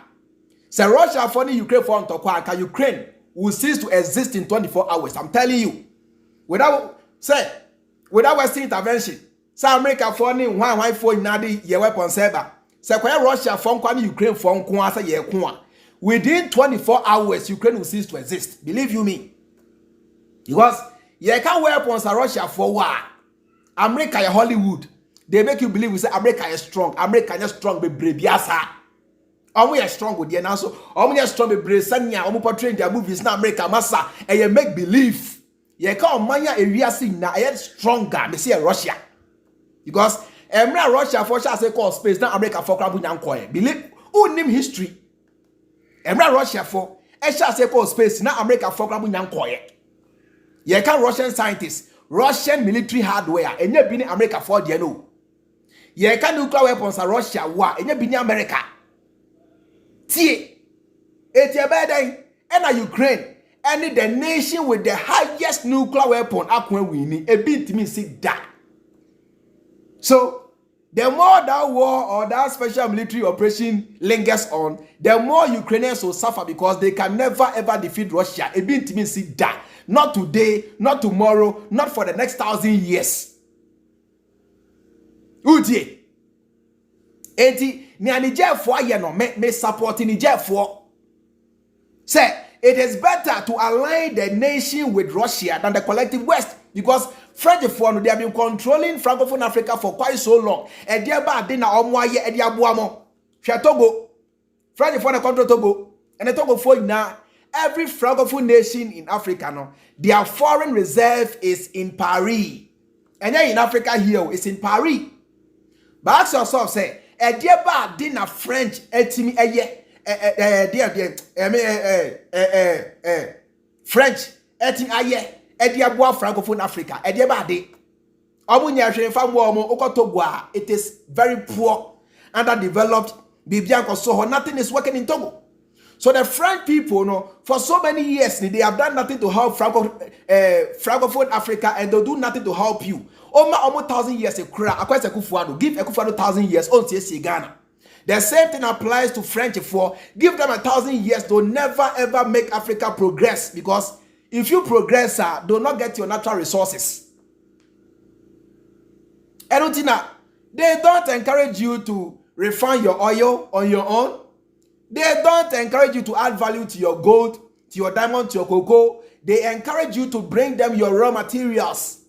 Say Russia for the Ukraine for ntokwa ka Ukraine will cease to exist in 24 hours. I'm telling you. Without Western intervention, say America for ni one for nadi ye weapon saber. Say kwa Russia for kwa Ukraine for nko asa ye ko. Within 24 hours Ukraine will cease to exist. Believe you me. Because ye can weapons are Russia for war. America is Hollywood. They make you believe we say America is strong. America is strong be brebiasa. We are strong with the now so we are strong be bresania. We portray their movies na America massa and you make believe. Ye ka manya area sin na e stronger me say Russia. Because Russia for sure say call space na America for krabu nyanko. Believe who name history. Russia for e sure say call space na America for krabu nyanko. Ye can Russian scientists, Russian military hardware, and ye be America for the no. Ye can nuclear weapons are Russia war, and ye be America. Tie, Etiabeden and Ukraine and the nation with the highest nuclear weapon akwa winning a bit me sit that. So the more that war or that special military operation lingers on, the more Ukrainians will suffer because they can never ever defeat Russia. A bit me sit that. Not today, not tomorrow, not for the next 1,000 years. Utie. Enti ni Niger for ye no me support Niger for. Say it is better to align the nation with Russia than the collective West because French for no they have been controlling Francophone Africa for quite so long. E dia ba de na omo aye e dia boa mo. Hwe Togo. French for na control Togo. And the Togo for now every Francophone nation in Africa no their foreign reserve is in Paris. And in Africa here it's in Paris. But ask yourself say e dia ba de na French etimi eye French etin aye ediabua Francophone Africa ediabade omunya hwe fa mo omo okotogo a it is very poor underdeveloped bibianko so nothing is working in Togo. So the French people no for so many years they have done nothing to help Francophone Africa and they do nothing to help you. Almost 1,000 years Akufo Addo give Akufo Addo 1,000 years on TSC Ghana. The same thing applies to French for give them 1,000 years. They'll never ever make Africa progress because if you progress, do not get your natural resources. Erutina, they don't encourage you to refine your oil on your own. They don't encourage you to add value to your gold, to your diamond, to your cocoa. They encourage you to bring them your raw materials.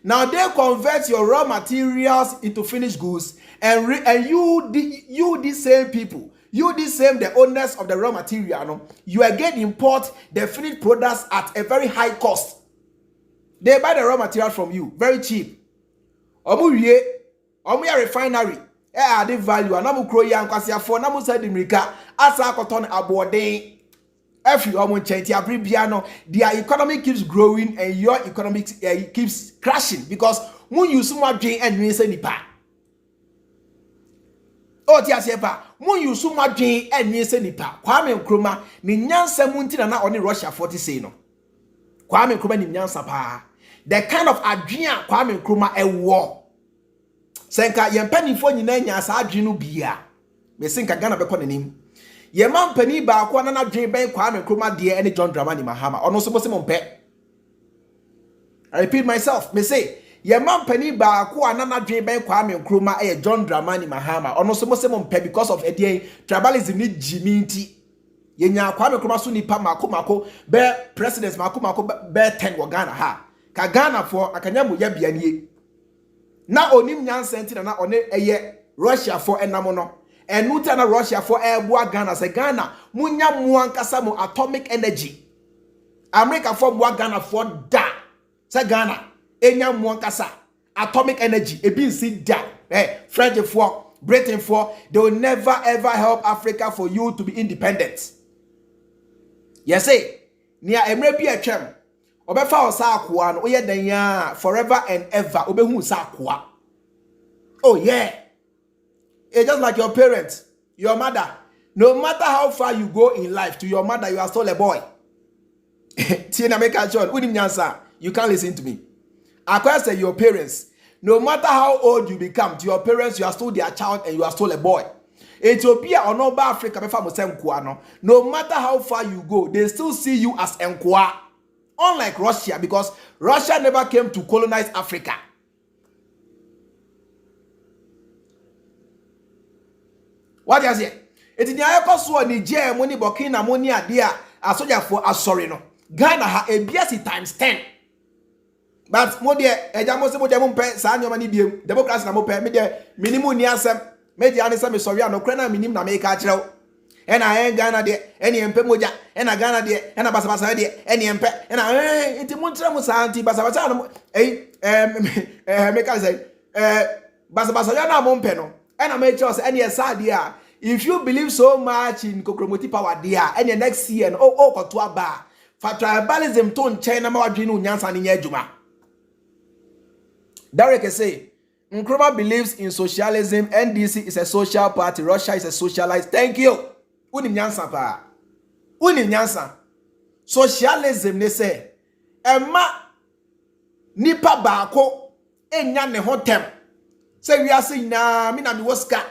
Now they convert your raw materials into finished goods. And you these same people, the owners of the raw material, no, you again import the finished products at a very high cost. They buy the raw material from you, very cheap. Omu refinery, added value, and Namu Kroya and Kwasia for Namu Sadimrika, Asa Cotton Abode, every almost every piano, their economy keeps growing and your economy keeps crashing because when you so much and nipa. Oh, tiasiepa, mun you so much and nipa. Kwame Nkrumah, ni nyansa muntina na oni Russia 40 say no. Kwame Nkrumah ni nyansa pa. The kind of adwea Kwame Nkrumah e wo. Senka yempanifo nyina nyansa adwe no bia. Me senka Ghana be konanim. Ye man pani ba kwa na adwe ben Kwame Nkrumah de ene John Dramani Mahama. Ono so bose mo pe. I repeat myself. Me say ye man pani ba kwa na adwe ben Kwame Nkrumah e John Dramani Mahama. Ono so bose mo pe because of edie tribalism ni jimi nti. Ye nya Kwame Nkrumah so nipa mako be presidents mako be 10 wo Ghana ha. Ka Ghana for akanya mo ya bianie. Na onim nyansa nti na one eye Russia for enamo no. Enuta na Russia for eboa Ghana se Ghana munya mu ankasa mo atomic energy. America for boa Ghana for da. Se Ghana enya mu ankasa atomic energy e bi nsi da. French for Britain for they will never ever help Africa for you to be independent. Yes say nia emre bi atwam obefa osa akoa no oye dan ya forever and ever obehu sa akoa. Oh yeah. It's just like your parents, your mother. No matter how far you go in life, to your mother, you are still a boy. You can't listen to me. I say your parents, no matter how old you become, to your parents, you are still their child and you are still a boy. Ethiopia or no Africa, no matter how far you go, they still see you as Nkwa. Unlike Russia, because Russia never came to colonize Africa. What is it? It is the Niger, money, Burkina, money, idea, a soldier for a sorry no. Ghana ha a BSc times 10. But Modia, a Jamose Mojampe, Sanyo Manibium, Democrats Namope, media, minimum niasem, media answer, sorry, no crana minimum na make a and I ain't Ghana de, any Empemoja, and a Ghana de, and a Basabasa de, any Empe, and I ain't Montramus Anti Basabasa, make us say, Basabasana Mompeno. And I made choice any idea. If you believe so much in Kokromoti power dear, and the next year and Kotua bar for tribalism tone China Mawajinu Nyansan in Yejuma. Derek say Nkrumah believes in socialism, NDC is a social party, Russia is a socialized. Thank you. Unim Nyansan pa. Uni nyansa. Socialism ne say emma nipa baako enya ne hotem. Say we are saying na me na me woska.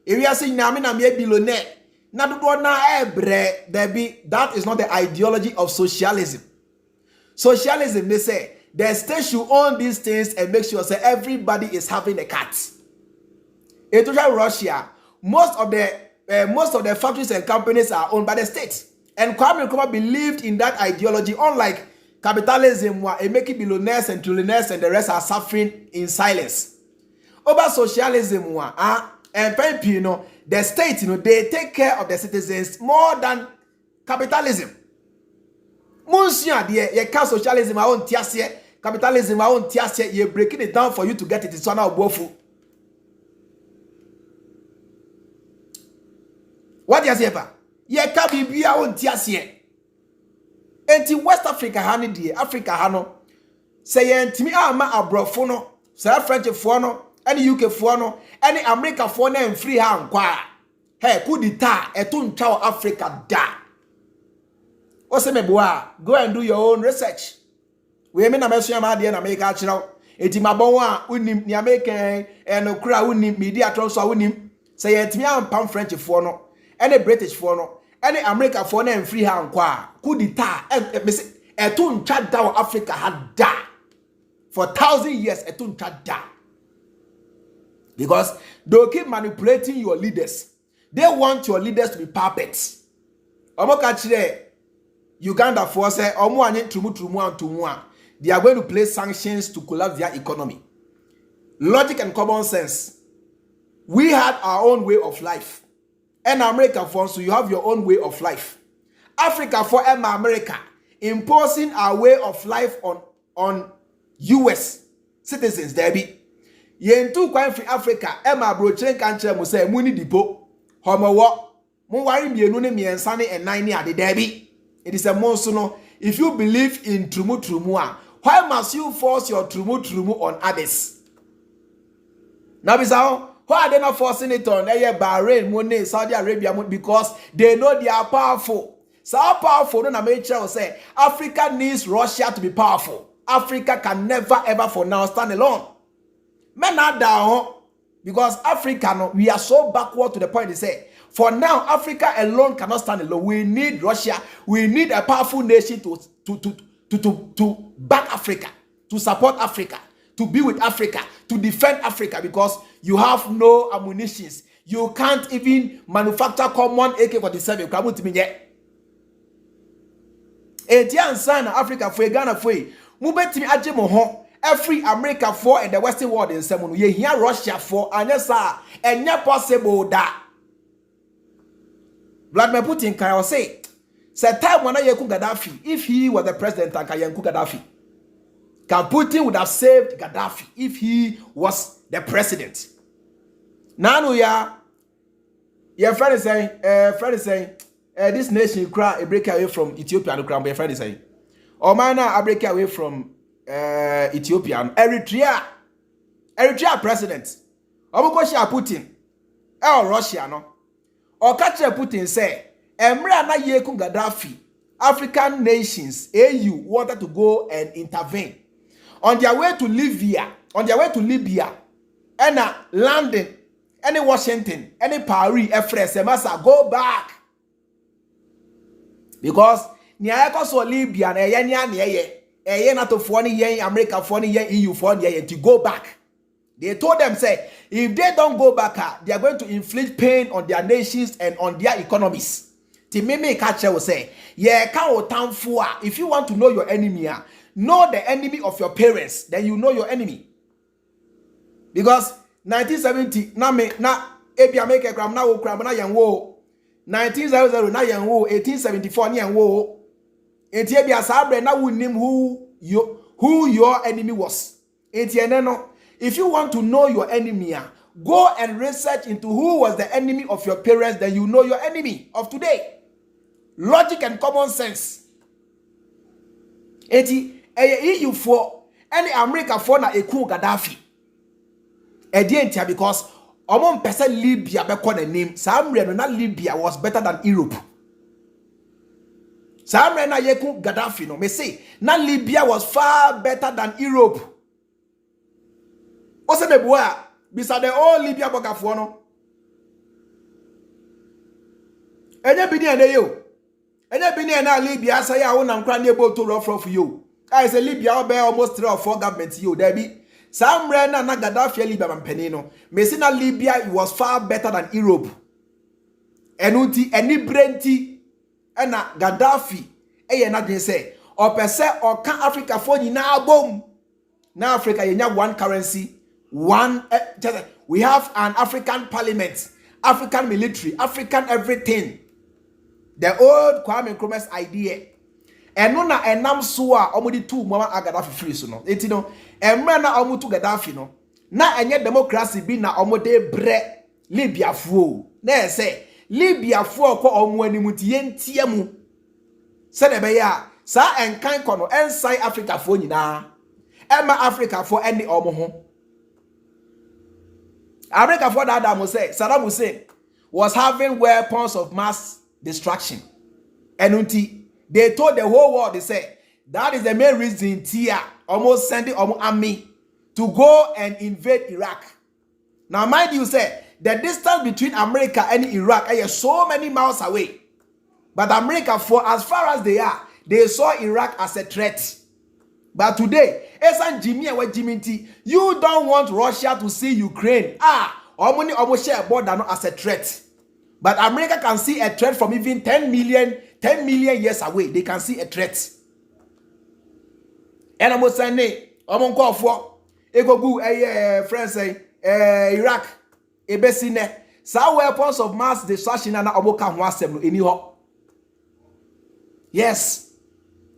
We are saying na me na me billionaire. Na dodo na ebre debi. That is not the ideology of socialism. Socialism they say the state should own these things and make sure say everybody is having a cut. In Russia, most of the factories and companies are owned by the state. And Kwame Nkrumah believed in that ideology, unlike capitalism, where making billionaires and trillionaires and the rest are suffering in silence. Over socialism, and you know, the state, you know, they take care of the citizens more than capitalism. Monsieur, you can't socialism, I won't tiase, capitalism, I won't tiase, you're breaking it down for you to get it. It's not woeful. What do you say, pa? Ye ka bibia won tiase. Enti West Africa hane die, Africa hano. Se ye ntimi ama abrofo no, se French fo no, any UK fo no, any America fo na mfiri ha nkwa. Hey, kudita eto ntwa Africa da. Ose meboa, go and do your own research. We me na meso ya ma de na America akiraw. Enti mabon a unim ni American no kura unim media trust unim. Se ye ntimi am French fo no. Any British for no, any America for no, and free hand qua, kudita, a tun chat down Africa had da for 1,000 years. A tun chat da because they'll keep manipulating your leaders. They want your leaders to be puppets. Omokachire Uganda for say, they are going to place sanctions to collapse their economy. Logic and common sense. We had our own way of life. And America for so you have your own way of life. Africa for America imposing our way of life on US citizens. There be yen two kwan free Africa. Emma brochen kanche mo say muni dipo. Homo wo mo wari mienu ne miensa ne enan ne ade there be. It is a monsono. If you believe in trumu, why must you force your trumu on others? Now bisao. Why are they not forcing it on Bahrain, Monet, Saudi Arabia? Because they know they are powerful. So how powerful? No, America will say Africa needs Russia to be powerful. Africa can never ever for now stand alone. Men are down because Africa, we are so backward to the point they say for now Africa alone cannot stand alone. We need Russia. We need a powerful nation to back Africa, to support Africa, to be with Africa, to defend Africa because you have no ammunitions. You can't even manufacture common AK-47. Kamu timi ye. Etian sana Africa for Ghana for mubetimi aje mo ho. Every America for and the Western world in Semonu. Ye here Russia for anesa enya possible that. Vladimir Putin can say time when Yeku Gaddafi, if he was the president and Yeku Gaddafi. Can Putin would have saved Gaddafi if he was the president. Now your friend is saying, this nation cry a break away from Ethiopia. No crown, your friend is saying, Omana a break away from Ethiopia. Eritrea president. Omukoshi Putin. Russia no. Or catch Putin say, Emra na Yeku Gaddafi. African nations, AU wanted to go and intervene. On their way to Libya, and London, any Washington, any Paris, Efres, go back. Because Niagara so Libya, not to funny America, funny EU, funny to go back. They told them, say, if they don't go back, they are going to inflict pain on their nations and on their economies. Timeme Kacha will say, if you want to know your enemy, know the enemy of your parents, then you know your enemy. Because 1970, Ebia make a gram now, cram na yan wo. 1900 na yan wo, 1874 yan wo. Ebia sabre na wunim who your enemy was. If you want to know your enemy, go and research into who was the enemy of your parents, then you know your enemy of today. Logic and common sense. EU for any America for na eku Gaddafi. Because among person Libya be call the name. Some na Libya was better than Europe. Samre na yeku Gaddafi no. Me say na Libya was far better than Europe. Ose me boa beside the old Libya bogafo no. Enye bini ene yo. Enye bini ene Libya say ya won am kra na able to rough you. I say Libya obe almost 3 or 4 governments yo. There be Samre na Gaddafi Libya mampeni no. Me say na Libya was far better than Europe. Enuti eni brenti ena Gaddafi eye na den say opese oka Africa for nyina bom. Na Africa yenya one currency, one we have an African parliament, African military, African everything. The old Kwame Nkrumah's idea. Eno na enam so a omudi tu mama Gaddafi free so no. Enti no emra na omutu Gaddafi no. Na enye democracy bi na omode bre Libya fuo. Na say Libya fuo ko omu animu tie ntie mu. Se de be ya sa enkan kono ensai Africa fuo nyina. Emma Africa for any omo ho. America for that Adam say Saddam Hussein was having weapons of mass destruction. And they told the whole world, they say that is the main reason Tia almost sending army to go and invade Iraq. Now mind you say the distance between America and Iraq is so many miles away. But America, for as far as they are, they saw Iraq as a threat. But today, Esan Jimmy and what Jimmy, you don't want Russia to see Ukraine. Omoni almost share border not as a threat. But America can see a threat from even 10 million years away. They can see a threat. And I'm saying, I'm call for Egogu, friends say, Iraq, Ebesine, some weapons of mass destruction and Oboka Wasem in Europe. Yes,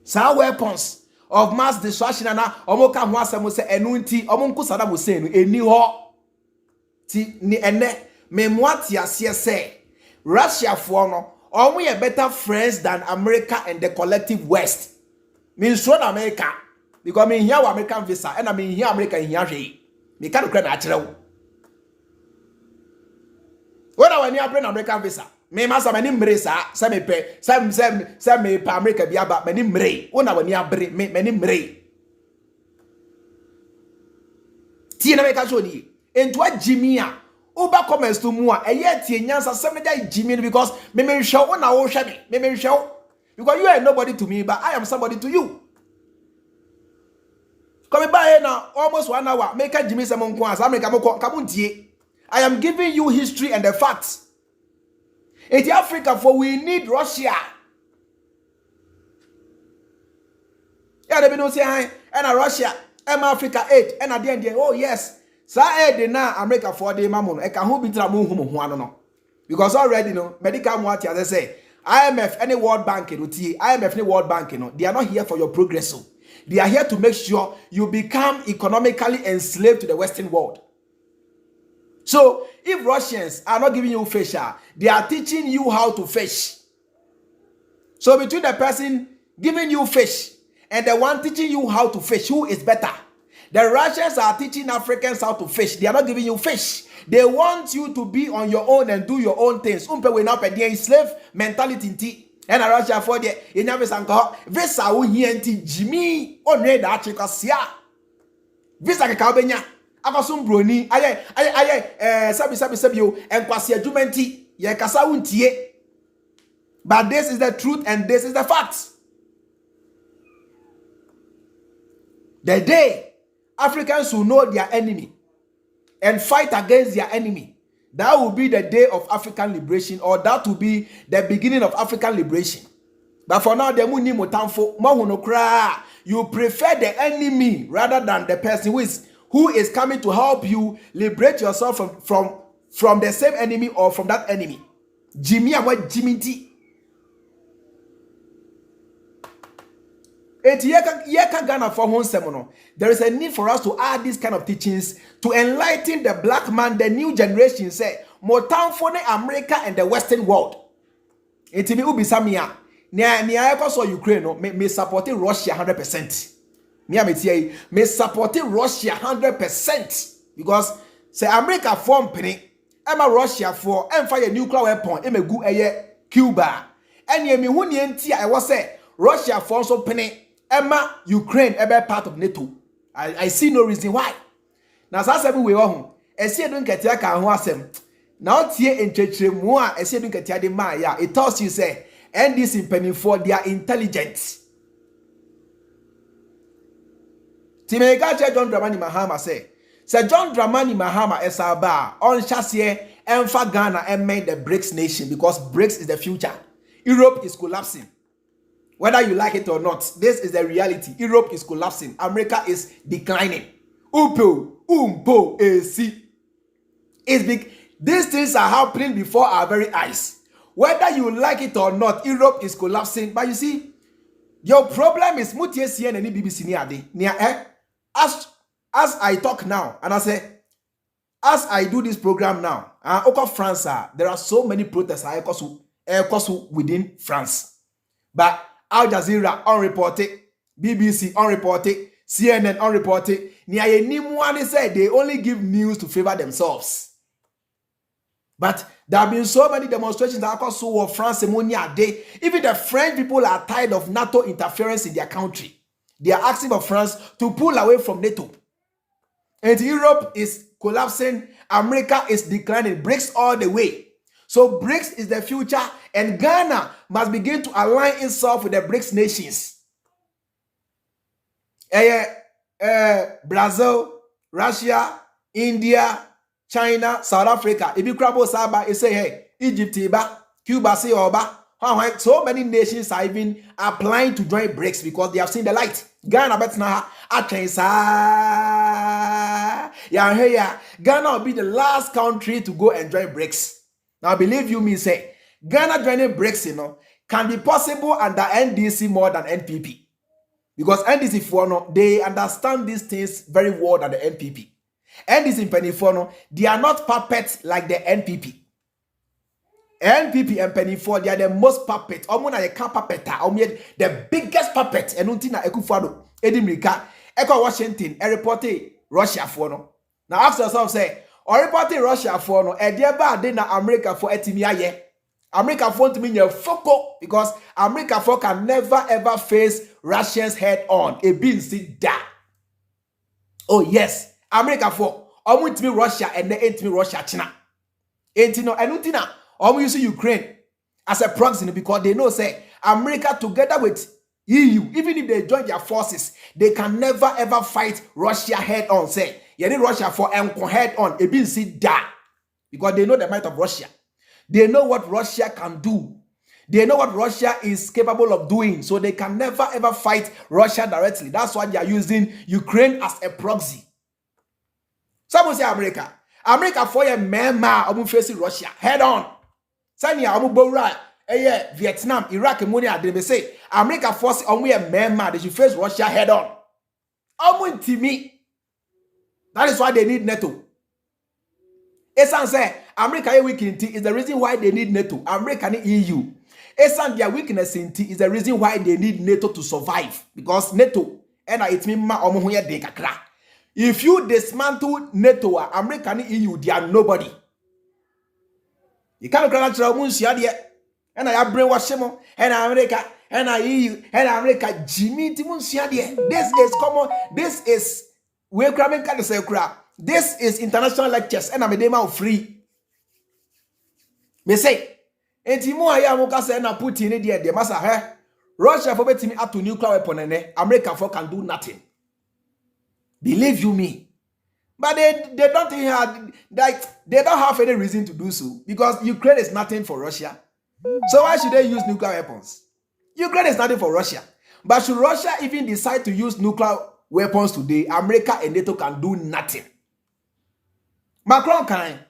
some weapons of mass destruction and Omoka Wasem say enunti Omonku Saddam Hussein eni ho ti ni ene memwati asie say Russia for no omo ye better friends than America and the collective West. Means from America because me here American visa and I mean here America in here me can credit na kire. When I near bring American visa me masa mani mre sa se me pe se me pa America bia ba mani mre una wani abre me mani mre ti na me ka so ni ento agimi a uba comments to mu a eye tie nyansa se me dai jimi because me hwe una wo hwe me hwe because you are nobody to me but I am somebody to you. Come by here now almost 1 hour make a jimi se mo nko as America mo kamuntie. I am giving you history and the facts. In Africa, for we need Russia. Yeah, they be no say hi. And Russia, Africa 8, and at the end, oh yes, sa aid na America for the mamono. I can who be tramu no. Because already no medical what as I say, IMF any World Bank IMF any World Bank they are not here for your progress. So they are here to make sure you become economically enslaved to the Western world. So, if Russians are not giving you fish, they are teaching you how to fish. So, between the person giving you fish and the one teaching you how to fish, who is better? The Russians are teaching Africans how to fish. They are not giving you fish. They want you to be on your own and do your own things. We not pay slave mentality. And Russia for the in every sanko. Visa we here Jimmy on red archicas. Visa Kabenya. Akosum broni aye sabi yo enkwase adwumenti ye kasa wuntie. But this is the truth and this is the fact. The day Africans will know their enemy and fight against their enemy, that will be the day of African liberation, or that will be the beginning of African liberation. But for now, the muni motamfo mahunokra, you prefer the enemy rather than the person who is coming to help you liberate yourself from the same enemy or from that enemy. Jimmy what Jimmy T. There is a need for us to add these kind of teachings to enlighten the black man, the new generation. Say, more time for the America and the Western world. It will be some year. Near Ukraine, may supporting Russia 100%. Me supporting Russia 100% because say America form penny, Emma Russia for and fire nuclear weapon, Cuba. And ye me who I was say Russia for also penny Emma Ukraine ebe part of NATO. I see no reason why. Now say we ho. Esi edun ketia ka ho asem. Now tie enchechiremu a esi edun ketia de ma ya. It tells you say NDC penny4 they are intelligent. Timeka John Dramani Mahama say John Dramani Mahama esaba on chassis Enfa Ghana and made the BRICS nation because BRICS is the future. Europe is collapsing. Whether you like it or not, this is the reality. Europe is collapsing. America is declining. Umpo, AC. It's big. These things are happening before our very eyes. Whether you like it or not, Europe is collapsing. But you see, your problem is mutie CNN and BBC near as I talk now, and I say, as I do this program now, France, there are so many protests within France. But Al Jazeera unreported, BBC unreported, CNN unreported. Anyone said they only give news to favor themselves. But there have been so many demonstrations that across France and day. Even the French people are tired of NATO interference in their country. They are asking for France to pull away from NATO. And Europe is collapsing. America is declining. BRICS all the way. So BRICS is the future. And Ghana must begin to align itself with the BRICS nations. Brazil, Russia, India, China, South Africa. If you grab Saba, you say, hey, Egypt, Cuba, say, Oba. So many nations are even applying to join BRICS because they have seen the light. Ghana, but now, Ghana will be the last country to go and join BRICS. Now, believe you me, say, Ghana joining BRICS, can be possible under NDC more than NPP. Because NDC for they understand these things very well than the NPP. NDC Penny4, they are not puppets like the NPP. NPP and Penny4, they are the most puppet. The biggest puppet. And untina Akufo Addo, Edimrika, Eko Washington, a reporter Russia for no. Now after yourself say, or reporting Russia for no, and thereby then America for etimiaye. America for to mean your foco because America for can never ever face Russians head on. A being sit da. Oh yes, America for to me Russia and then to me Russia China. Entino and untina. Using Ukraine as a proxy because they know say America together with EU, even if they join their forces, they can never ever fight Russia head on. Say, you need Russia for head on. It means see that because they know the might of Russia. They know what Russia can do. They know what Russia is capable of doing. So they can never ever fight Russia directly. That's why they are using Ukraine as a proxy. Someone say America. America for a man facing Russia head on. Sanya Amubora, Vietnam, Iraq, and Monia, they say America force on we a man, they should face Russia head on. Me. That is why they need NATO. Esan say America weakness is the reason why they need NATO. America and EU. Esan their weakness is the reason why they need NATO to survive. Because NATO, and it means de kakra. If you dismantle NATO, America and EU, they are nobody. You can't go to and I brainwash him, and America, and I EU, and America, Jimmy Timunsia. This is common. This is we're cramming kind of say crap. This is international lectures, and I'm a demo free. Me say, and Timo Ayamoka say, and I put in it the massa. Russia for betting up to nuclear weapon, and America for can do nothing. Believe you me. But they don't have they don't have any reason to do so because Ukraine is nothing for Russia. So why should they use nuclear weapons? Ukraine is nothing for Russia. But should Russia even decide to use nuclear weapons today, America and NATO can do nothing. Macron can.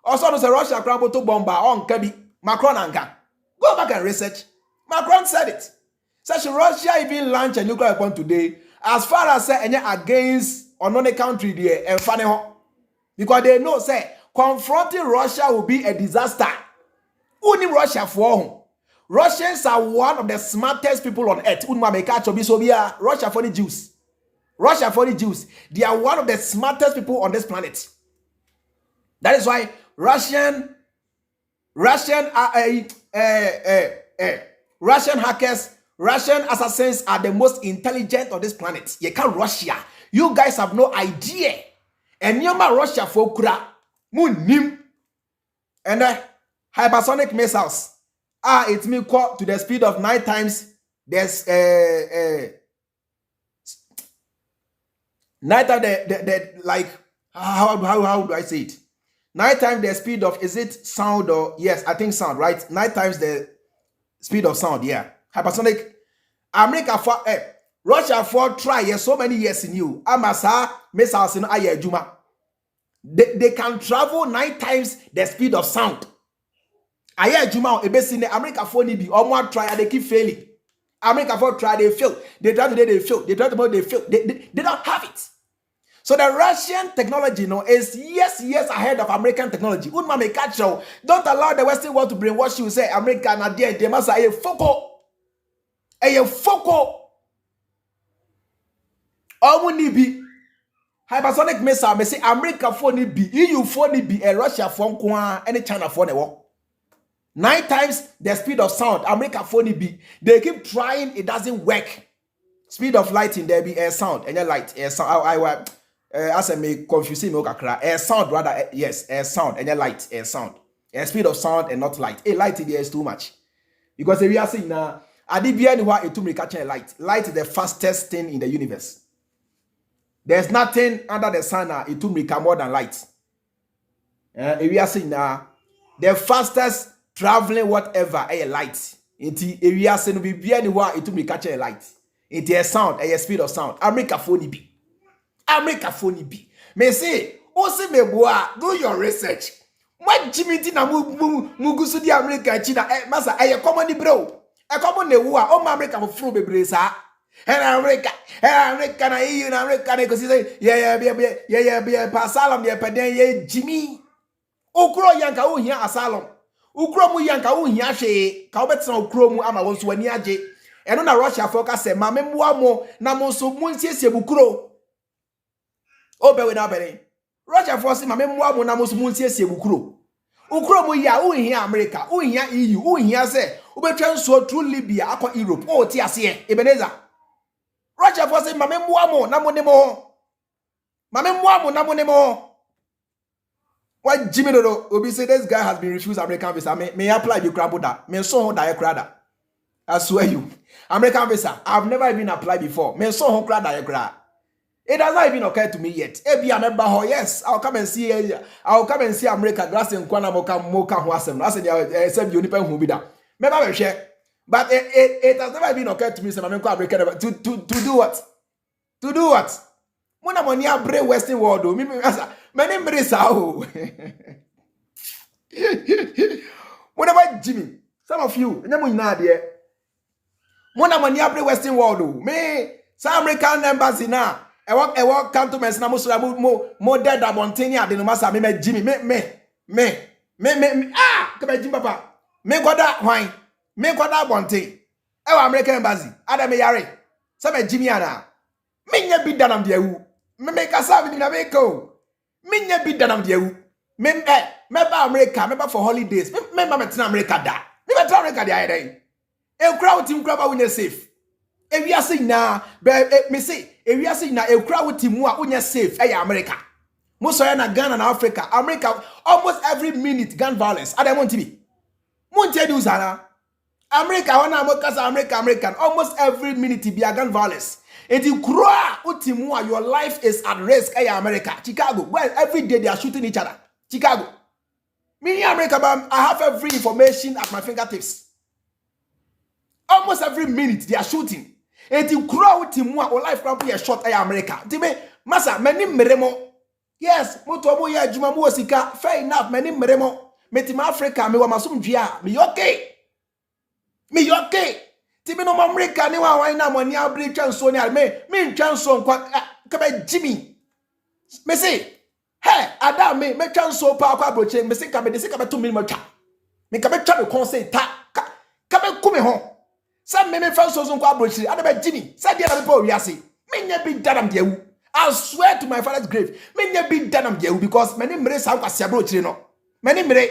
Also, no say Russia can to bomber on Kebi. Macron and can. Go back and research. Macron said it. So should Russia even launch a nuclear weapon today? As far as say any against another country there and funny because they know say confronting Russia will be a disaster. Only Russia for Russians are one of the smartest people on earth. Russia for the Jews. Russia for the Jews. They are one of the smartest people on this planet. That is why Russian hackers, Russian assassins are the most intelligent on this planet. You can't Russia. You guys have no idea. And you Russia for kura munim and hypersonic missiles. It may go to the speed of 9 times. There's 9 times the like how do I say it? 9 times the speed of, is it sound or yes, I think sound, right? 9 times the speed of sound, yeah. Hypersonic. America for Russia for try so many years in you. Amasa missiles in Ayajuma. They can travel 9 times the speed of sound. Ayajuma ebesine America for ni be one try and they keep failing. America for try, they fail. They try today, they fail. They try tomorrow, they fail. They don't have it. So the Russian technology, is years ahead of American technology. Don't allow the Western world to brainwash you. Say America and they must say a foco. Be hypersonic missile. Me say America for ni be, EU for ni be, Russia for kwa, any China for ne wo. 9 times the speed of sound. America for ni be. They keep trying, it doesn't work. Speed of light in there be air sound and light air sound. As I may confuse me, air sound rather, yes, air sound and light, air sound, air speed of sound and not light. A light in there is too much because if we are saying now, I did be anywhere it to me catch a light. Light is the fastest thing in the universe. There's nothing under the sun it to me more than light. If we are saying now, the fastest traveling whatever a light. If we are saying be anywhere it to me catch a light. It is sound, a speed of sound. America phone be. America phone be. Me say, Ose me boa, do your research. What Jimmy na mugusu di America China masa common bro. E common ne wo o America for fru bebre sa. America na EU na America na ko say yeah pasalom ye peden ye Jimmy. Ukro yanka wo hia asalom. Ukro mu yanka wo hia hwe. Ka obetra ukro mu ama won so ani age. Eno na Russia focus say ma memboa mo na mo so mu nsiesie bukuro. Obewe na bere. Russia force ma memboa mo na mo so mu nsiesie bukuro. Ukuro mu ya wo hia America, wo hia EU, wo hia say obetwa nso through Libya akwa Europe. O ti ase Ebenezer. Russia force ma memboa mo na mo ne mo. Ma memboa mo na mo ne mo. What Jimmy Dodo Obi say this guy has been refused American visa. May apply the crab that. Me so ho die crada. I swear you. American visa. I've never even applied before. Me so ho crada die crada. It has not even occurred to me yet. Yes, I'll come and see. I'll come and see America. Grass and Kwana Moka Huasem. I said you depend who be that. Maybe I will share. But it has never even occurred to me. So I'm American to do what? To do what? Mona monia bre Western world. My name is Sao. What about Jimmy? Some of you, Mona monia bre Western world. Me, some American embassy now. I walk come to me na mo dead abontini ade no masa me Jimmy me come Jimmy papa me goda hwan me goda abontin e wa American embassy ada me yare say me Jimmy ana me nya bi danam de awu me kasa bi na me ko me nya bi danam de awu me ba America me ba for holidays me ma metina America da me metina America de ayedai e crowd team crowd ba we safe e wi ase na me say e wi ase na e crowd team a unya safe e America mo so na Ghana na Africa America almost every minute gun violence adam on TV mo ntie di usana America wana mo kasa American almost every minute be a gun violence and you crow utimu your life is at risk e America Chicago where every day they are shooting each other Chicago me America I have every information at my fingertips almost every minute they are shooting. And you crow with him or life can be a shot at America. Tibe, Massa, many meremo. Yes, Motobo ya Jumamu Sika, fair enough, many meremo. Metim Africa, me wa masum jia, me okay. Me okay. Tibe no America, ni wa waina mo ni abri chanson ya me chanson kwa kabe Jimmy. Me say, hey, Adam me chanson pa kwa broche, me say kabe de say kabe 2 million cha. Me kabe cha me conseil ta kabe kume hon. Some me friends so kwa brochiri adaba Jimmy said the other people we are say me nya bi danam de wu I swear to my father's grave me nya bi danam de wu because many mere sa kwa sia brochiri no many mere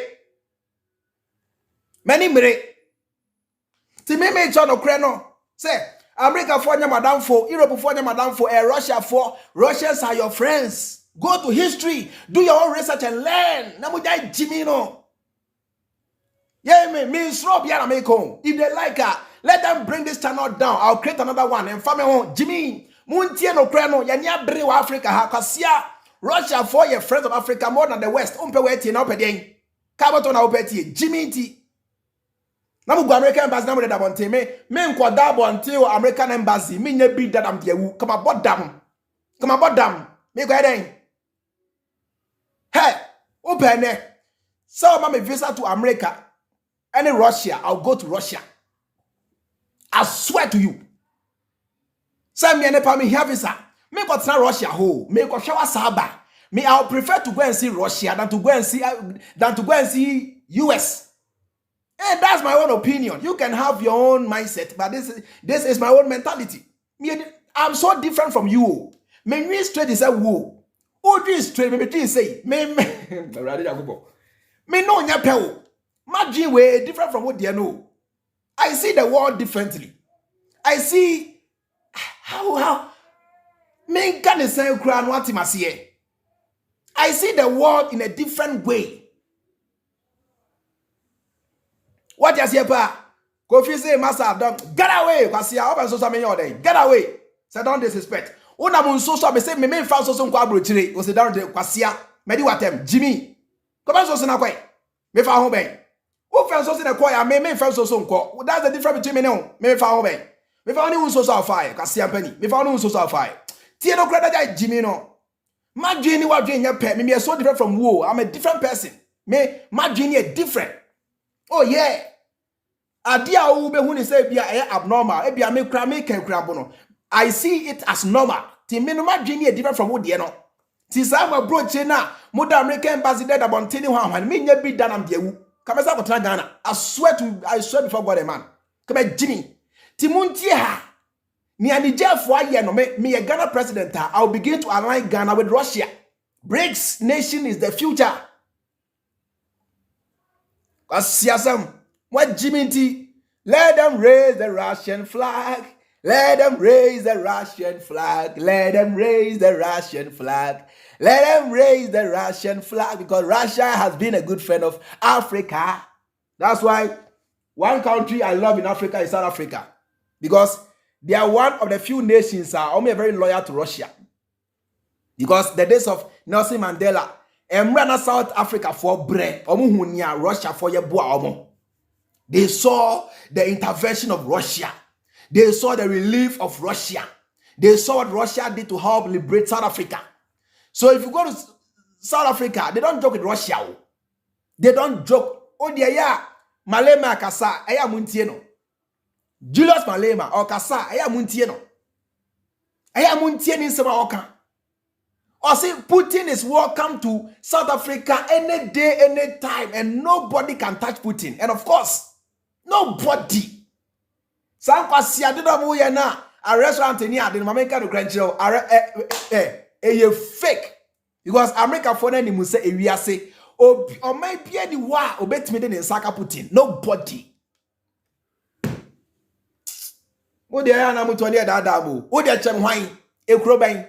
ti me cho no kre no Say, America for madam for, Europe for madam for, Russia for, Russians are your friends. Go to history, do your own research and learn. Namuja Jimmy no. Yeah, me slow piano make home. If they like her, let them bring this channel down. I'll create another one and family home. Jimmy, Muntie no kreno, yanya brew Africa, Hakasia, Russia for your friends of Africa more than the West. Umpe weti na opeding. Kabato na opeti, Jimmy T. Namu go American embassy namu de dabonte me nkwa dabo until American embassy me nye bid that am dewu come about dam me go eden hey open so mama visa to America any Russia I'll go to Russia. I swear to you, send me any pa me here visa me go to Russia ho me go shower saba me I'll prefer to go and see Russia than to go and see US. And that's my own opinion. You can have your own mindset, but this is my own mentality. I'm so different from you. Me straight is a woo. Oh, this straight me say me no nya pewo. My way different from what you know. I see the world differently. I see how me can say crown what him here. I see the world in a different way. What you say, pa? Kofi say, Master Abdom, get away. Kasi I open social media day. Get away. Say don't disrespect. Una mun social me say me fan social nkwa abrochire. O say down de kwasia. Me di watem Jimmy. Come social na kwai. Me fa ho ben. Who fan social na kwai? Me fan social nkwa. That's the difference between me now. Me fa ho ben. Me fa only social fire. Kwasia penny. Me fa only social fire. Tie no credit Jimmy no. My Jimmy wa Jimmy pe. Me so different from who. I'm a different person. My Jimmy is different. Oh yeah. Adia ube huni say bia abnormal. Ebia me kra me ken kra bono. I see it as normal. Ti me no ma dwene e different from what de no. Ti sa ma broche na moda American embassy there about tini hwan me nya bi danam de wu. Kamesa ko tra Ghana. I swear before God a man. Come Jimmy. Ti muntie ha. Ni Niger fo aye no me a Ghana president. I'll begin to align Ghana with Russia. BRICS nation is the future. Asiasam. What Jimmy T? Let them raise the Russian flag. Let them raise the Russian flag. Let them raise the Russian flag. Let them raise the Russian flag because Russia has been a good friend of Africa. That's why one country I love in Africa is South Africa because they are one of the few nations are only very loyal to Russia. Because the days of Nelson Mandela, Emrana South Africa for bread, Omuhunia Russia for your boa. They saw the intervention of Russia. They saw the relief of Russia. They saw what Russia did to help liberate South Africa. So if you go to South Africa, they don't joke with Russia. They don't joke. Oh, dear, yeah. Malema Kasa, Aya Muntieno. Julius Malema or Kasa, Aya Muntieno. Aya Muntieno in Samaoka. Or say Putin is welcome to South Africa any day, any time, and nobody can touch Putin. And of course, nobody. Sankwa siadida mu ye na a restaurant ni ade no make no kranchiro a fake because America for na ni mu say ewiase o mai bia ni wa obetimi de nsaka Putin. Nobody. Wo de ya na mu to de dada mo. Wo de chem hwan ekuro ben.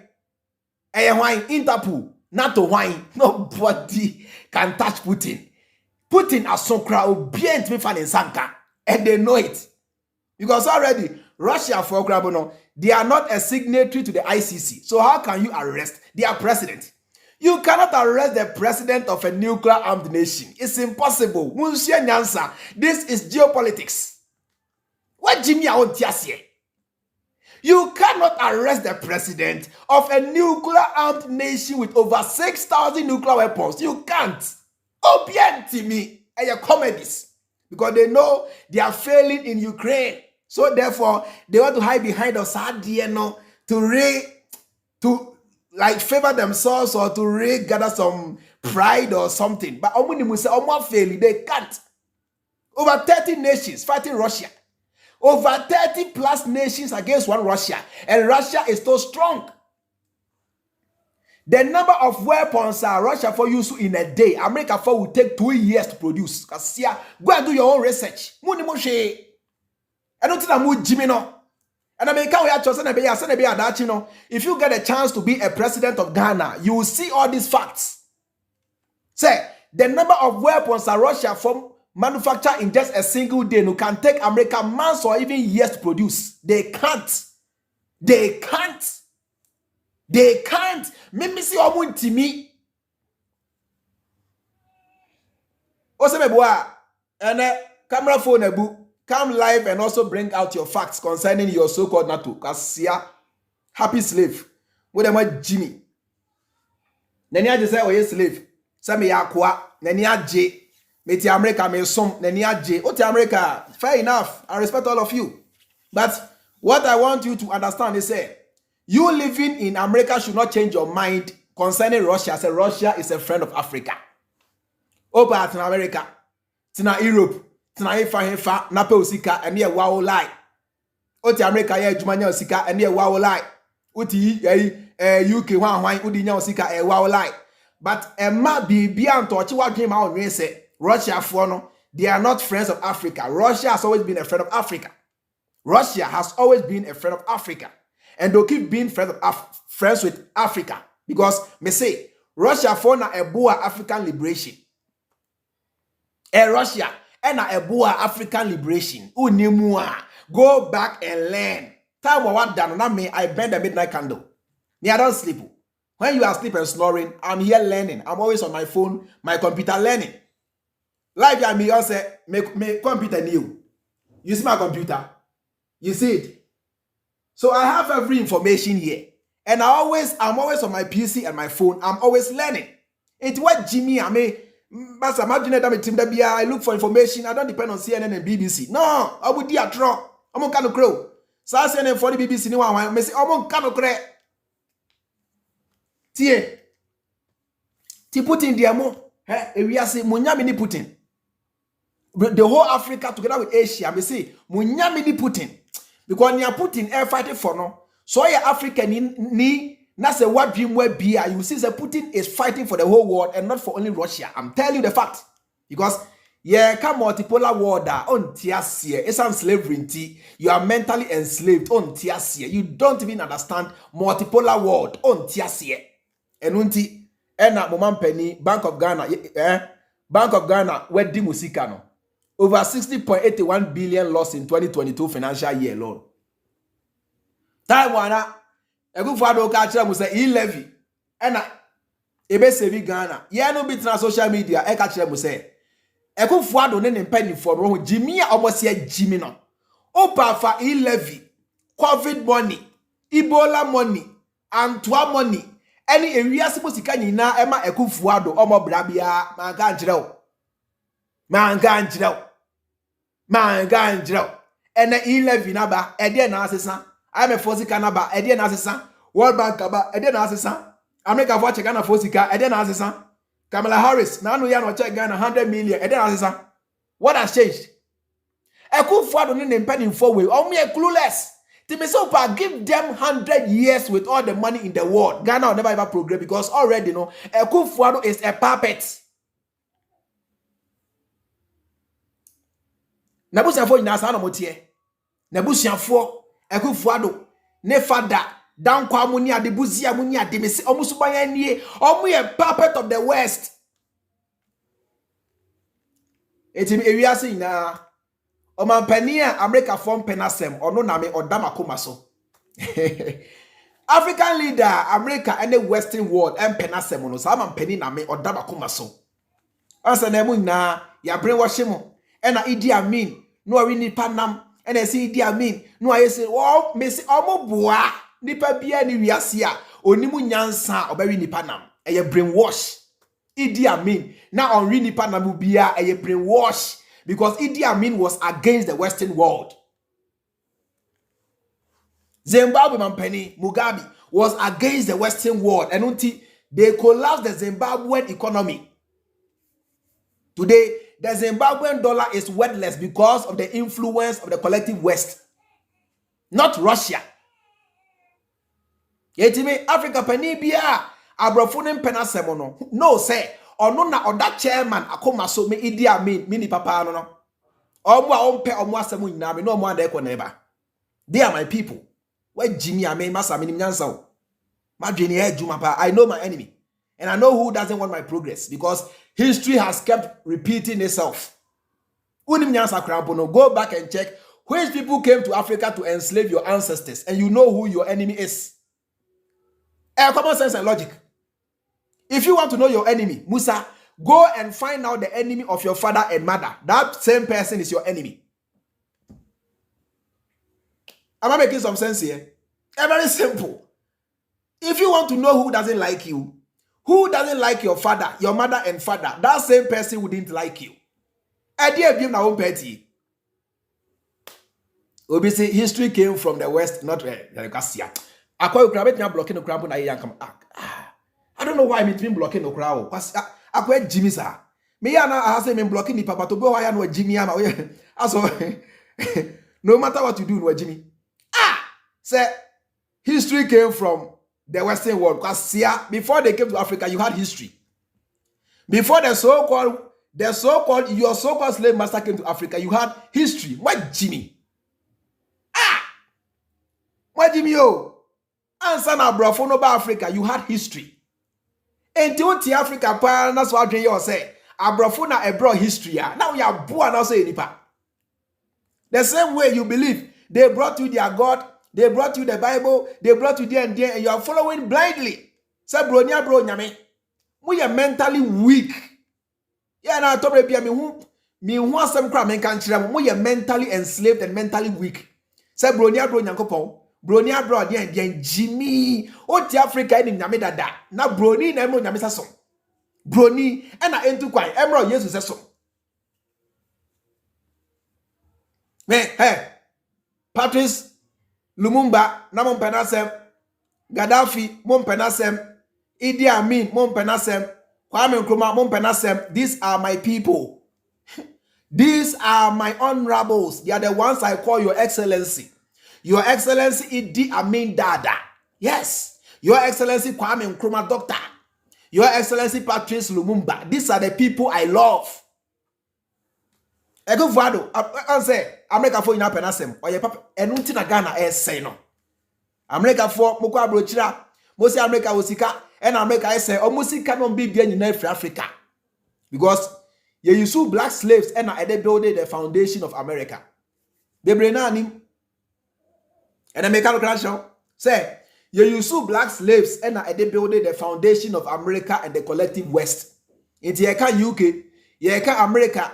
Eye hwan Interpol NATO hwan. Nobody can touch Putin. Putin asokra obi entimi fa ne nsanka. And they know it. Because already, Russia, for Grabono, they are not a signatory to the ICC. So how can you arrest their president? You cannot arrest the president of a nuclear armed nation. It's impossible. Monsieur Nyansa, this is geopolitics. What Jimmy Aontiasie? You cannot arrest the president of a nuclear armed nation with over 6,000 nuclear weapons. You can't. Obienti me and your comedies. Because they know they are failing in Ukraine. So therefore, they want to hide behind us to favor themselves or to gather some pride or something. But they can't. Over 30 nations fighting Russia. Over 30 plus nations against one Russia. And Russia is so strong. The number of weapons Russia for use in a day, America for will take 2 years to produce. Go and do your own research. I don't think I'm with Jimmy no. And America we are chosen be that, you know, if you get a chance to be a president of Ghana, you will see all these facts. Say the number of weapons that Russia from manufacture in just a single day who can take America months or even years to produce. They can't. They can't. They can't. Mimi si omu ntimi. Osemeboa, and camera phone ebu, come live and also bring out your facts concerning your so-called NATO. Kasia, happy slave. What am I, Jimmy? Nenia just say, oh, yes, slave. Same ya kwa, nenia J. Meti America me some, nenia J. Oti America, fair enough. I respect all of you. But what I want you to understand is say, you living in America should not change your mind concerning Russia. Say Russia is a friend of Africa. Opa in America, tina Europe, tina hefa nape osika ene wow lie. Oti America ye jumanya osika ene wow lie. Oti UK hwan udi nya osika wow lie. But emma bibia antochi wadwen ma onwe say Russia for no, they are not friends of Africa. Russia has always been a friend of Africa. Russia has always been a friend of Africa. And they'll keep being friends with Africa. Because me say Russia for na eboa African liberation. Russia and eboa African liberation. Unimua. Go back and learn. Time what done na me I burn the midnight candle. Me I don't sleep. When you are asleep and snoring, I'm here learning. I'm always on my phone, my computer learning. Like ya me also me computer new. You see my computer? You see it? So I have every information here. And I'm always on my PC and my phone. I'm always learning. It's what Jimmy, I look for information. I don't depend on CNN and BBC. No, I would do a draw. I'm on Kano Crow. So I CNN for the BBC. I say, I'm on Kano Crow. Tie Putin diamo. We are saying, Munyamini Putin. The whole Africa together with Asia, I say, Munyamini Putin. Because you are Putin air fighting for no. So you African ni na say what dream where be you see that Putin is fighting for the whole world and not for only Russia. I'm telling you the fact. Because yeah, come multipolar world on tiasia. It's on slavery. You are mentally enslaved on tiasia. You don't even understand multipolar world on tiasia. And unti ena momam penny Bank of Ghana Bank of Ghana where di musika no. Over 60.81 billion lost in 2022 financial year alone. Time wana Akufo Addo ka kire mu say e levy ena ebe save Ghana. Ye no bit na social media e ka kire mu say Akufo Addo ne mpani for no Jimmy almost here Jimmy no. Opa fa e levy, COVID money, Ebola money, Antwa money. Any area supposed to nyina ema Akufo Addo omo bra bia man ka nkire o. Man ka nkire o. Man ganjro ene 11 naba ede na asesa I'm a fosika naba ede na asesa World Bank aba ede na asesa America for check Ghana fosika ede na asesa Kamala Harris na no ya no check Ghana 100 million ede na asesa. What has changed? Akufo Addo ne mpani for way o me clueless. Timisopa give them 100 years with all the money in the world. Ghana will never ever progress because already no Akufo Addo is a puppet. Nabusiafo nyina sa na motie. Nabusiafo Akufo Addo ne fada dan kwa muni ade buzia muni ade mesi omusuban nie omu ye puppet of the west. Etimi ewiase nyina omampani a America form penasem ono na me odama koma so. African leader America and the western world em penasem no sa mampani na me odama koma so. Asa na mu nyina ya brainwash mo. Ena Idi Amin no ari nipa nam ena si Idi Amin no ayese o mesi omoboa nipa bia ni wiase a onimu nyansa obawi nipa nam eye brainwash. Idi Amin na onri nipa nam bia eye brainwash because Idi Amin was against the western world. Zimbabwe Mampeni Mugabe was against the western world and until they collapsed the Zimbabwean economy. Today the Zimbabwean dollar is worthless because of the influence of the collective West, not Russia. Yetime Africa penibia abrofunem penasemono. No say ono na oda chairman akoma so me Idi Amin mini papa no. Omo a ompe omo asemu nyina me no omo anda ekọ neba. They are my people. Why Jimmy I mean masa minim nyansa. I know my enemy. And I know who doesn't want my progress because history has kept repeating itself. Go back and check which people came to Africa to enslave your ancestors, and you know who your enemy is. Common sense and logic. If you want to know your enemy, Musa, go and find out the enemy of your father and mother. That same person is your enemy. Am I making some sense here? Very simple. If you want to know who doesn't like you, who doesn't like your father, your mother and father, that same person wouldn't like you. Idea being our own petty. Obviously, history came from the West, not Cassia. I blocking the crowd. I don't know why I'm between blocking the crowd. I quite Jimmy, sir. Me and I say, I'm blocking the papa to go. I know Jimmy. No matter what you do, no Jimmy. Say, history came from the Western world. Because before they came to Africa, you had history. Before your so-called slave master came to Africa, you had history. What Jimmy? What Jimmy? Oh, answer now, bro. For no Africa, you had history. Until the Africa, that's what you say. Abrafuna a brought history. Now you are born also in the same way you believe they brought you their God, they brought you the Bible, they brought you there and there, and you are following blindly. Say bro nyame. We are mentally weak. Yeah, now to be me who some crime and country. We are mentally enslaved and mentally weak. Say bro nyankopon. Bronia bro dia Jimmy o ti Africa ni nyame dada na broni na emro nyame saso broni e na entu kwan emro yesu saso Patrice Lumumba na mo penasem Gaddafi mo penasem Idi Amin mo penasem Kwame Nkrumah mo penasem. These are my people. These are my honorables. They are the ones I call your excellency. Your Excellency Idi Amin Dada. Yes. Your Excellency Kwame Nkrumah Doctor. Your Excellency Patrice Lumumba. These are the people I love. Akufo Addo. I say, America for ina penasem. Oye papa, enunti na Ghana say no. America for moko abrochira. Mo say America osika. And America say, omusika no be bia nyina free Africa. Because you use black slaves and they build the foundation of America. Bebre na anim. And the mechanical say, you use black slaves and they build the foundation of America and the collective West. Into UK, America,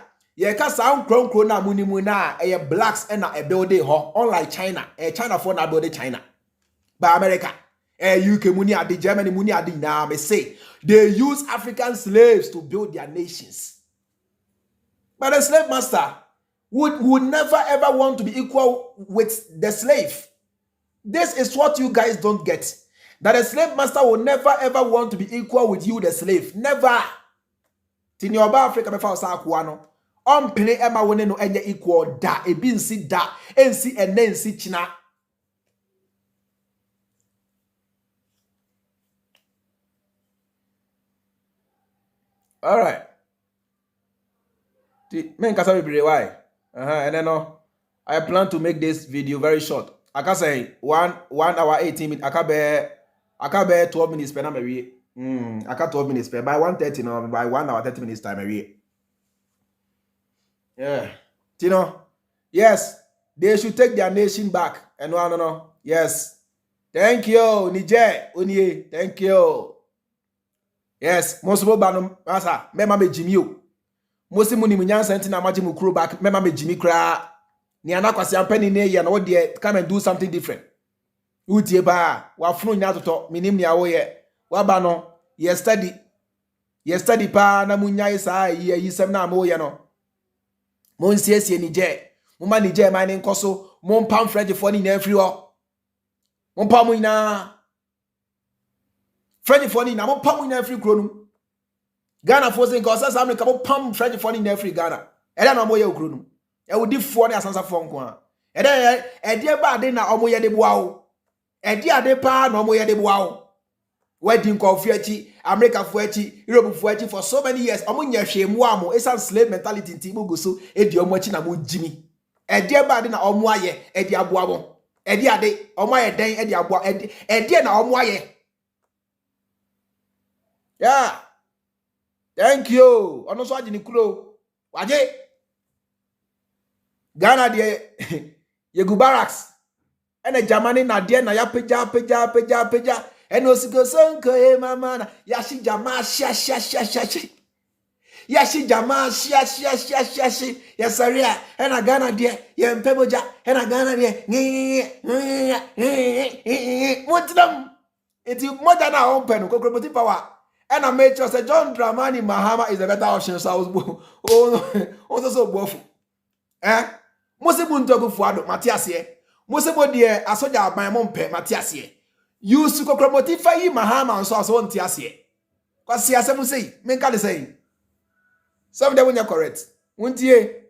sound crown na munimuna, blacks and a building ho, unlike China, China for na building China. But America, UK muni adi, Germany muni adi na me say they use African slaves to build their nations. But the slave master would never ever want to be equal with the slave. This is what you guys don't get. That a slave master will never ever want to be equal with you, the slave. Never. Tinyoba Africa me fa osakuano. Ompene ema wone no enye equal da. Ebi nsi da. Ensi ene nsi china. All right. Men kasa be why? And then I plan to make this video very short. I can say 1 hour 18 minutes. I can bear 12 minutes per number. I can 12 minutes per by 1:30 no by 1 hour 30 minutes time every. Yeah. Tino. Yes, they should take their nation back. And no. Yes. Thank you, Niger. Onye. Thank you. Yes, most of them asa mema me Jimmy. Most muni munyansa ntina maji mukuru back mema me Jimmy kra. Ni anakwasi ampeni ne ye na wo de come and do something different. Utie ba wa funu nya toto minim nia wo ye. Wa ba no ye study pa na munya isa ye yisem na mo ye no. Mo nsiesie Niger. Mo ma Niger man nkoso mo pam French for ni na free ho. Mo pam ina French for ni na mo pam ina free kro nu. Ghana for say cause America mo pam French for ni na free Ghana. Ela na mo ye okro nu. E wodi fo na asansa fo nko a. E de ba de na omo ye de boa o. E de ade pa na omo ye de boa o. Wedding coffee achi, America for achi, Europe for achi for so many years. Omo nya hwemu amo, esa slave mentality nti mo go so e di omo achi na mo jimi. E de ba de na omo aye, e di aboa mo. edi ade omo ye den edi abo edi na omo aye. Yeah, thank you. Ono so agini kuro waje Ghana de yegu barracks ene Germany na de na ya peja ene osigo sonko e mama na ya shi jama sha ya shi jama sha ya saria ena Ghana de ye mpeboja ena Ghana de motinam eti moja na on pen kokroboti power ena make sure say John Dramani Mahama is a better option so so bofu Mosibu Akufo Addo Matiasie Mosibo de asoja aban mompe Matiasie you su kokroboti fa yi Mahama so aso ntiasie kwasi asem sei menka de sei some dem wonya correct wontie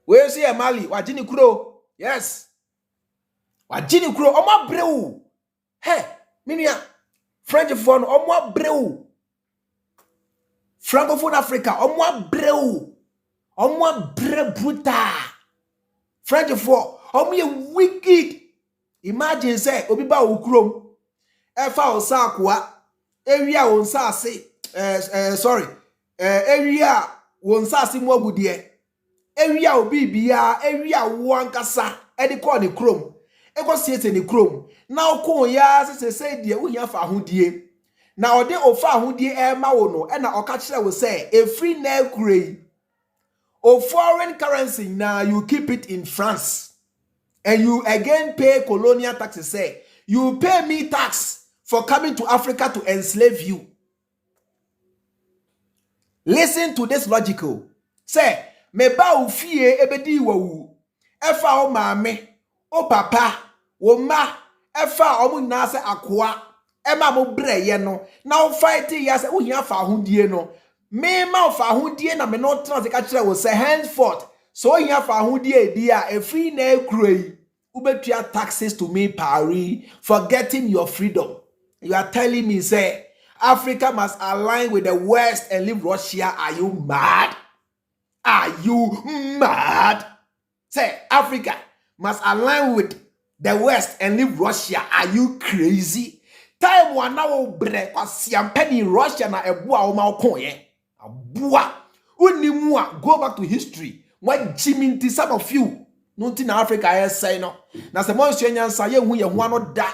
we see e Mali wagini kuro yes wagini kuro omo brewu he minia French phone omo brewu Francophone Africa omo brewu omo bre bruta French for omo ye wicked imagine say obi ba okrom efa osakwa area onsa ase sorry area wonsa ase mu agude area obi bia area wo ankasa e de call ne krom e go siete ne krom na okon ya se de wo hia fa ahodie na ode ofa ahodie e ma wo no e na oka kire wo say e free na kurei of foreign currency now you keep it in France and you again pay colonial taxes. Say you pay me tax for coming to Africa to enslave you. Listen to this logical. Say me ba u fie ebedi wu efa o maame o papa o ma efa o mu na se akoa e ma mo breye no na o fight ya se wo hia fa ahodie no me ma fa ahodie na me no trans ka kire wo say henceforth so hia fa ahodie di a free na ekuroi ubetua taxes to me Paris for getting your freedom. You are telling me say Africa must align with the West and leave Russia. Are you mad? Are you mad? Say Africa must align with the West and leave Russia. Are you crazy? Time one now bre kwasiampeni Russia na ebua o ma okonye. Abua. Unimua go back to history. What Jiminti some of you nunti na Africa is say no. Na se mo nsu nyansa ye hu ye hu ano da.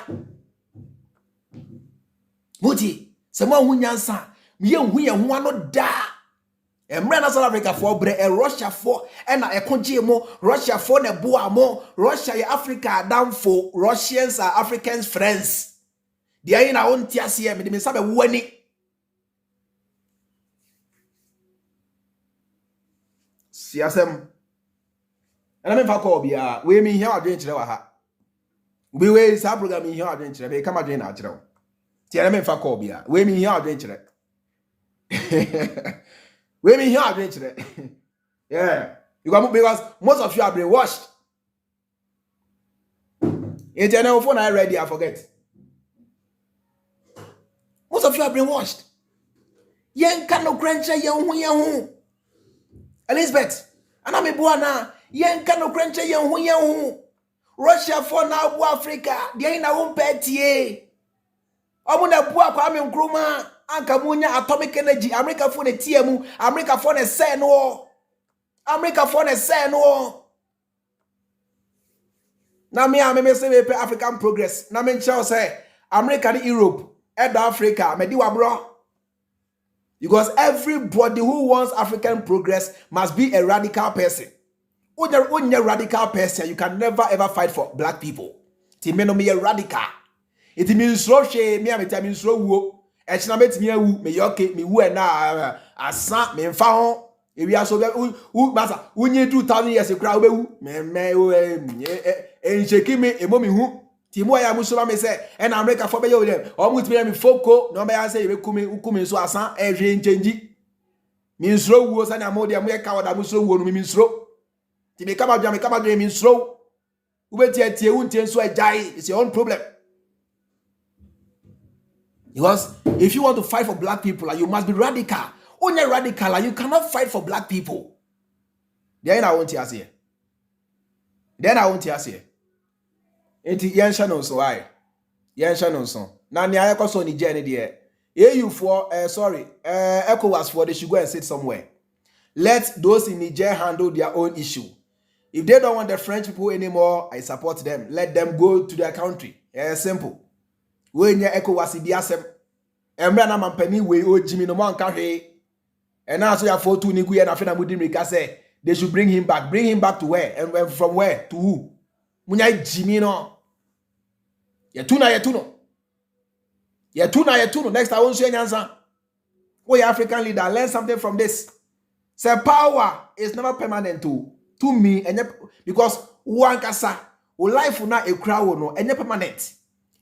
Muti se mo hu nyansa ye hu ye hu ano da. Emre na South Africa for bre Russia for na ekonje mo Russia for na boa mo Russia ya Africa down for Russians are Africans friends. They are in our own tiasie me de me sabe wani. Siasem and I'm fa call bia we me here adwen kire wa ha we sa program here adwen kire be kama adwen na kire wo ti I'm fa call bia we me here adwen kire we me here adwen kire yeah because most of you are brainwashed. Internet phone are ready I forget most of you are brainwashed. Yen kan no krenche yen hu Elizabeth ana me boa na yen kan no krenche yen hu Russia for now bu Africa dey na won petie omo na bu akwa me nkruma anka munya atomic energy America for na tie mu America for na say no na me say we African progress na me nche say America and Europe and Africa me di wa bro. Because everybody who wants African progress must be a radical person. When you're a radical person, you can never ever fight for black people. It means me a radical. It means so she me mean so wo. E china met me wu me yoke me wu na asa me mfa ho. E wi aso wu masa unye 2000 years kra wo be wu me encheki me emo me hu. Timo ya musoma me say en America for be yo dem o mu timi me foko no be ya say e be kumi so asan e hwe nchenji mi nsro wuo sa na modi am ye ka wada musro wuo no mi nsro ti me kama dwa mi nsro u be tie wu ntie nso ajai it's your own problem. Because if you want to fight for black people, you must be radical. Only radical, you cannot fight for black people. Then I won't hear. enti yensha no so why yensha no so na ne ayekọ so Niger ne de AU for sorry ECOWAS for they should go and sit somewhere. Let those in Niger handle their own issue. If they don't want the French people anymore, I support them. Let them go to their country. Simple. When you ECOWAS be asem, emra na mampani we o Jimmy no man carry. And now so you have 4-2 Nigu and Afena Mudimika say they should bring him back. Bring him back to where? And from where? To who? Munya Jimmy no. Yetuna. Next I won't say answer. We African leader learn something from this. Say power is never permanent to me and because one kasa life will not a crowd no and permanent.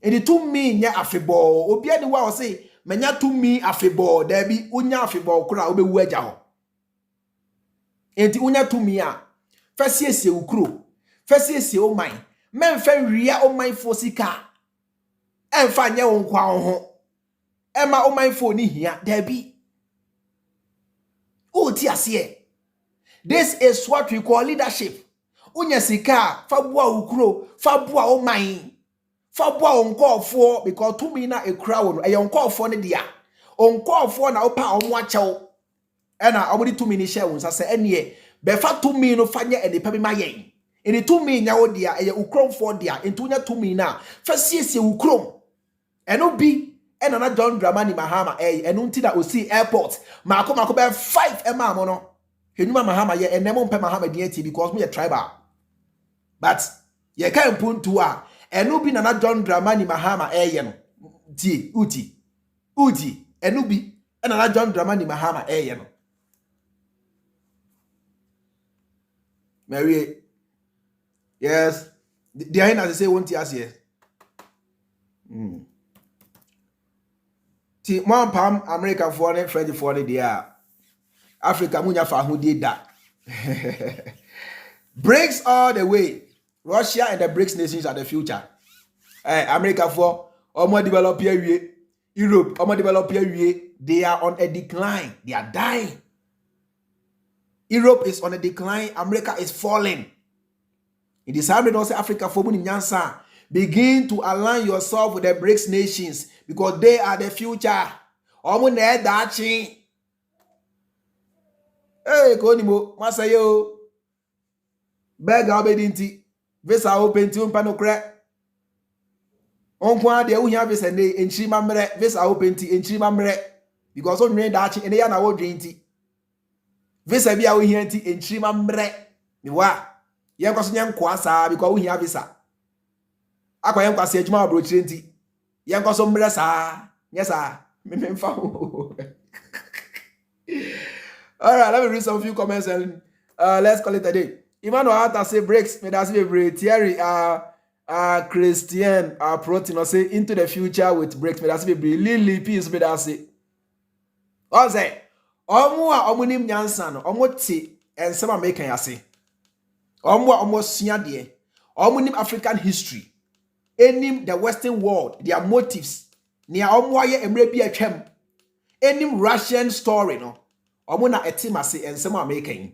And the to me nya afebo obi ani wa say menya to me afebo there be unya afebo kura obe wuaja ho. Enti unya to me a first year ukuro first year o man men fa ria o man for sika emfa nya won kwa ho ema o man for ni hia there be. This is what we call leadership. Unya sika fabua ukuro fabua o man fabua onko for because to me na e crowd no e onko for ne dia onko for na opa omo achew e na omudi to me ni share won say ene be fa to me no fanya e de pa bi ma yen ene to me nya wo dia e ukrom for dia enti unya to me na fa siesie ukrom eno bi ena na John Dramani Mahama enu nti na osi airport mako be 5 ema mo no hwenuma Mahama ye enemo mpe Mahama di eti because me tribal but ye kan puntu a enu bi na John Dramani Mahama ye no ti uti enu bi na John Dramani Mahama ye no Mary yes the hina say won't as here ti mon pam America for ne French for ne dia Africa munya fa hudi da BRICS all the way. Russia and the BRICS nations are the future. America for almost develop here, Europe almost develop here, they are on a decline. They are dying. Europe is on a decline. America is falling. In this time, also Africa for Nyansa, begin to align yourself with the BRICS nations because they are the future. Hey, Konimo, Masayo, Beg Abedinti, Vesa open to Panocra. On point, the Uya Vesa in Chimamre, Vesa open to in Chimamre, because on rain that and they are now drinking. Vesa be out here in Chimamre. Miwa, Yankosian Quasa, because we have Visa. Aquayam Quasajma Brochinti, Yankosom Bressa, yes, sir. All right, let me read some few comments and let's call it a day. Emmanuel Arthur say breaks, me that's very Thierry Christian protein or say into the future with breaks, me that's very Lily peace, me that's it. All say, omunim nyansa no, omoti and some American yase. Almost senior there. Omunim African history. Enim the Western world, their motives. Near omwaye emrebi atwam. Enim Russian story no. Omuna etimase and some American.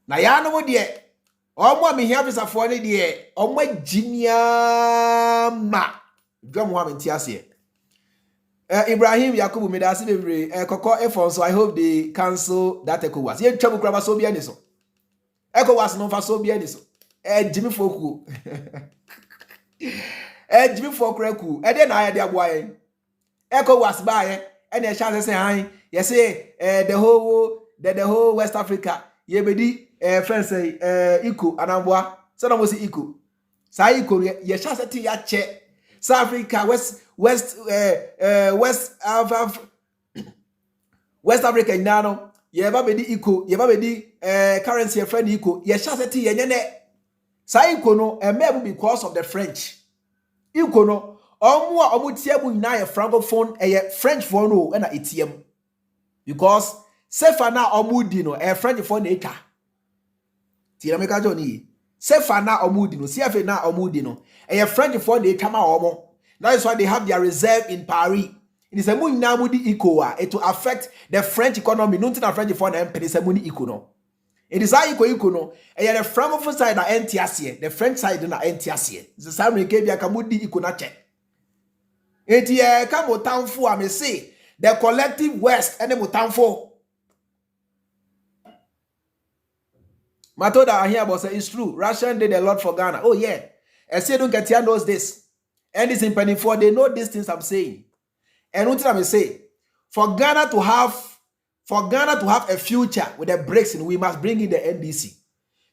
Na ya no de omo me hia visa for ne de omo ginia ma dwam ho amenti ase Ibrahim Yakubu medasi bebre koko efon so I hope they cancel that ECOWAS ye twam kraba so bia ni so ECOWAS no fa so bia ni so Jimmy Foku Jimmy Foku de na ya de aboa yen ECOWAS ba yen e na chance say han you say the whole West Africa ye bedi friends say iko anambwa so na mo say iko sa iko ye chance ti ya che South Africa West Africa nano ye ba bedi iko ye ba bedi currency ye friend iko ye chance ti ye nyene sa iko no emebu because of the French iko no omu tiabu na ye francophone French phone no na etiem because sefa na omudi no French phone na eka ti America Johnny sefa na omudi no sefa na omudi no French phone na eka ma omo. That is why they have their reserve in Paris. It is a money na mudi eco it to affect the French economy. No na French phone na mpeni se money eco no It is how you know. And the Francophone side are NTSC, the French side are NTSC. The same way Kebia Kamudi Ikunache. It ye come town for I may say the collective West and the town for. Matoda I hear about say it's true. Russia did a lot for Ghana. Oh yeah. I say don't get here knows this. And it's in penny for they know these things I'm saying. And what I say for Ghana to have a future with the BRICS, we must bring in the NDC.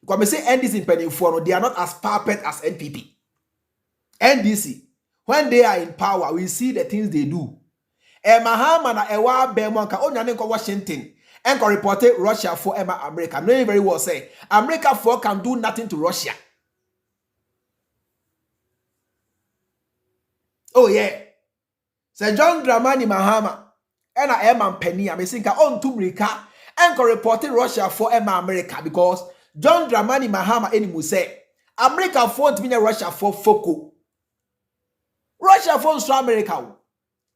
Because I say NDC in penny for they are not as puppet as NPP. NDC, when they are in power, we see the things they do. Mahama na ewa bemonka onyane ko Washington and can report Russia for America. I'm very well say America for can do nothing to Russia. Oh yeah. Sir John Dramani Mahama and I am penny. I'm saying on to America and can report Russia for America because John Dramani Mahama any say America for to mean Russia for Foko. Russia for America.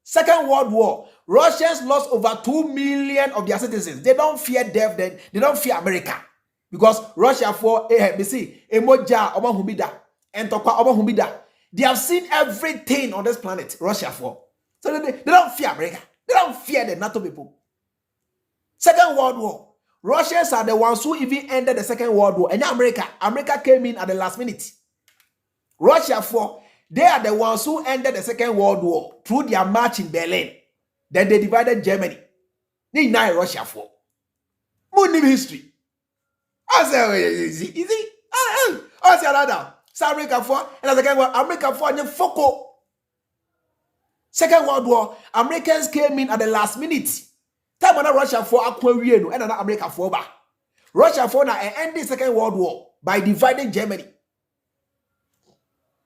Second World War, Russians lost over 2 million of their citizens. They don't fear death, then they don't fear America. Because Russia for emoja oba humida and tokwa oba humida. They have seen everything on this planet, Russia for. So they don't fear America. They don't fear the NATO people. Second World War, Russians are the ones who even ended the Second World War. And America came in at the last minute. Russia for they are the ones who ended the Second World War through their march in Berlin. Then they divided Germany. They now Russia for. More history. I say, easy. I say another. South America for and the second war, America for and Foko. Second World War, Americans came in at the last minute. Time when Russia for Aquariano and another America for back. Russia for now ended the Second World War by dividing Germany.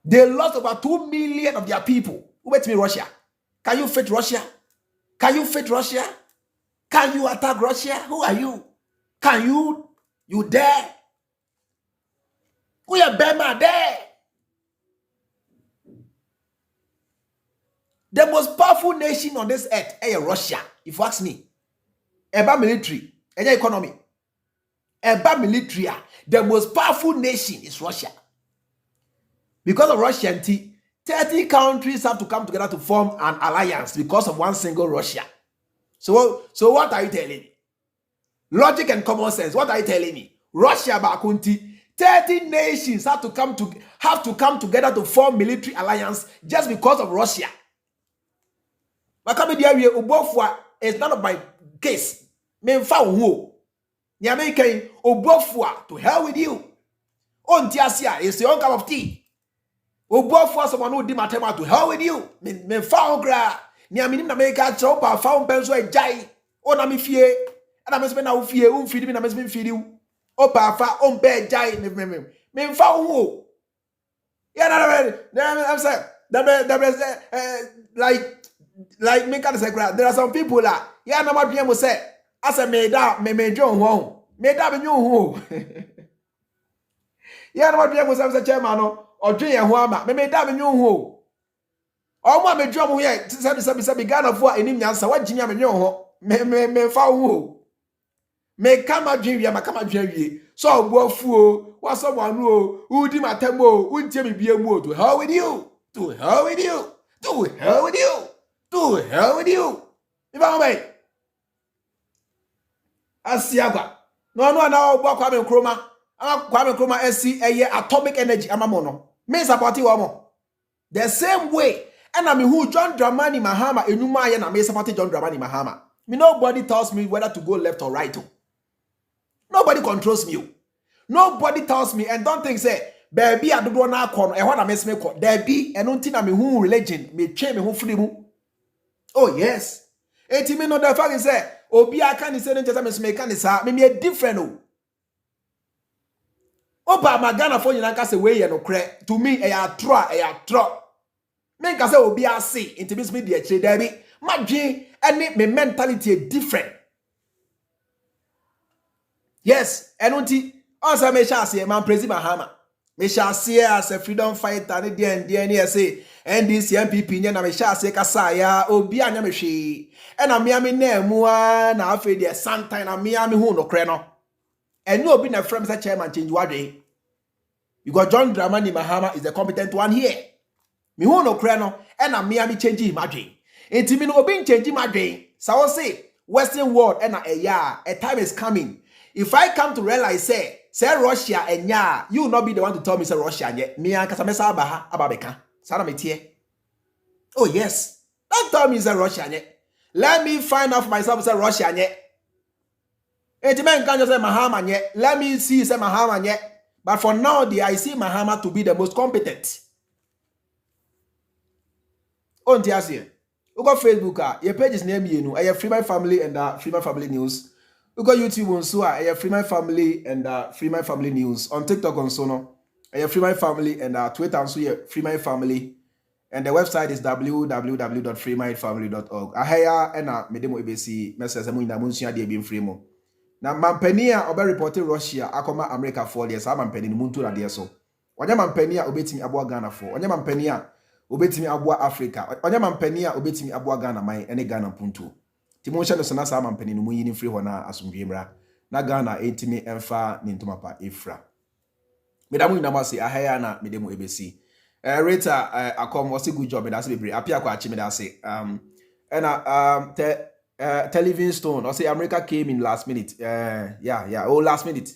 They lost over 2 million of their people. Who bet me Russia? Can you fight Russia? Can you fight Russia? Can you attack Russia? Who are you? Can you? You dare? We are Burma there. The most powerful nation on this earth is Russia. If you ask me. Eba military, eba economy. Eba military. The most powerful nation is Russia. Because of Russian 30 countries have to come together to form an alliance because of one single Russia. So what are you telling me? Logic and common sense. What are you telling me? Russia bakunti 30 nations have to come together to form military alliance just because of Russia. It's none of my case. To hell with you. On Tiasia is your own cup of tea. Obofwa someone who did matema to hell with you. Men found gra. Niamini na make chopa found penso a jai. O na mi fie. And I must be now fear. Feed me. I must be feed you. O pa on bed jai. Men found who. Yeah, I'm saying. Like me can say there are some people that yeah no more people say as a me John who me da be who. Yeah no more people say chairman no. Odwe ye ho ama me da me nwu ho o mo me dwom ye se Ghana fo enim nyansa wagimi amenwe ho me fa ho me kama dwen wi makama dwen wi so ogbo afu wa so wanu o udi matam o untie me bia mu o to hell with you to hell with you to hell with you to hell with you iba mo me asiagwa no na ogbo kwa me nkroma esi eye atomic energy amamo no me support you mo the same way and I mean who John Dramani Mahama enuma ye na me support John Dramani Mahama. Me nobody tells me whether to go left or right. Nobody controls me. Nobody tells me and don't think say baby I do na kon e ho na me se me ko there be enunti na me who religion me twe me who freedom. Oh yes. Eti me no the fact is say obi aka ni say nje me se me kan sa me a different o. Oba magana for nyina kase we ye no kre to me e ya tro me kase obi ase intimis me de kire dabi madwen ene me mentality different. Yes enunti onsa me sha ase man President Mahama me sha ase as a freedom fighter ne de ne say NDC MPP nya na me sha ase kasa ya obi anya me hwe e na me na mu na afi de sometime na me hu no kre no And you be na friend Mr. Chairman change wade. Because John Dramani Mahama is the competent one here. Me who no cry no, and I'm me change him adwin. Enti me no be change him adwin. So I say Western world and a time is coming. If I come to realize say Russia and you will not be the one to tell me say Russia yet. Me and Kasamesa Abaha Ababeka. Sana me tie. Oh yes. Don't tell me say Russia yet. Let me find out for myself say Russia yet. Enti men can't just say Mahama yet. Let me see say Mahama yet. But for now, I see Mahama to be the most competent. On Tiasia. You got Facebook, your page is name you I have Freemind Family and Freemind Family News. You got YouTube on so I have Freemind Family and Freemind Family News. On TikTok on Sono, I have Freemind Family and Twitter on so Freemind Family. And the website is www.freemindfamily.org. I hire and medemo ebc message amu ina munsia de bi fremo. Na mampani a obe reporting Russia akoma America for years mampani muntu na de so. Onya mampani a obetimi aboa Ghana for. Onya mampani a obetimi aboa Africa. Onya mampani a obetimi aboa Ghana man ene Ghana punto. Timonsha no sana sa mampani no munyi ni free ho na asomdwemra. Na Ghana etimi emfa ni ntomapa efra. Medamu ina mase ahaya na medemo ebc. Rita akom was a good job. That's be appear kwa chimi that's it. Livingstone. I say America came in last minute. Yeah. Oh, last minute.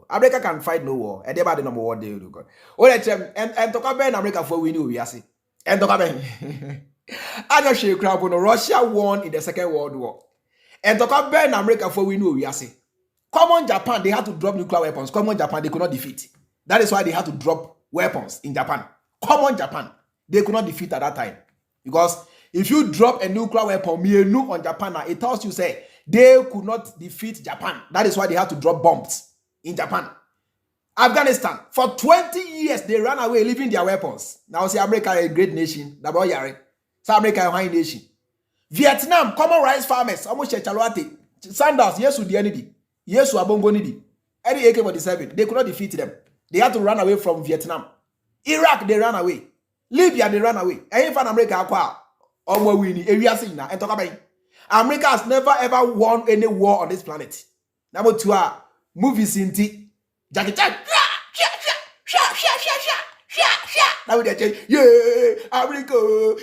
America can fight no war. And everybody number one day. Oh, let them and talk about America for we knew we are see. And talk about I just share crap on Russia won in the Second World War. And talk about America for we knew we are see. Common Japan, they had to drop nuclear weapons. Common Japan, they could not defeat. That is why they had to drop weapons in Japan. Common Japan, they could not defeat at that time. Because if you drop a nuclear weapon, on Japan, it tells you, say, they could not defeat Japan. That is why they had to drop bombs in Japan. Afghanistan, for 20 years, they ran away, leaving their weapons. Now, say, America is a great nation. So, America is a high nation. Vietnam, common rice farmers, almost Chaloate, Sandals, yes, with the enemy. Yes, to Abongonidi. Any AK-47, they could not defeat them. They had to run away from Vietnam. Iraq, they ran away. Libya, they ran away. And even America, America has never ever won any war on this planet. Number two, movies in T. Jackie Chan. Now they say, yeah, America,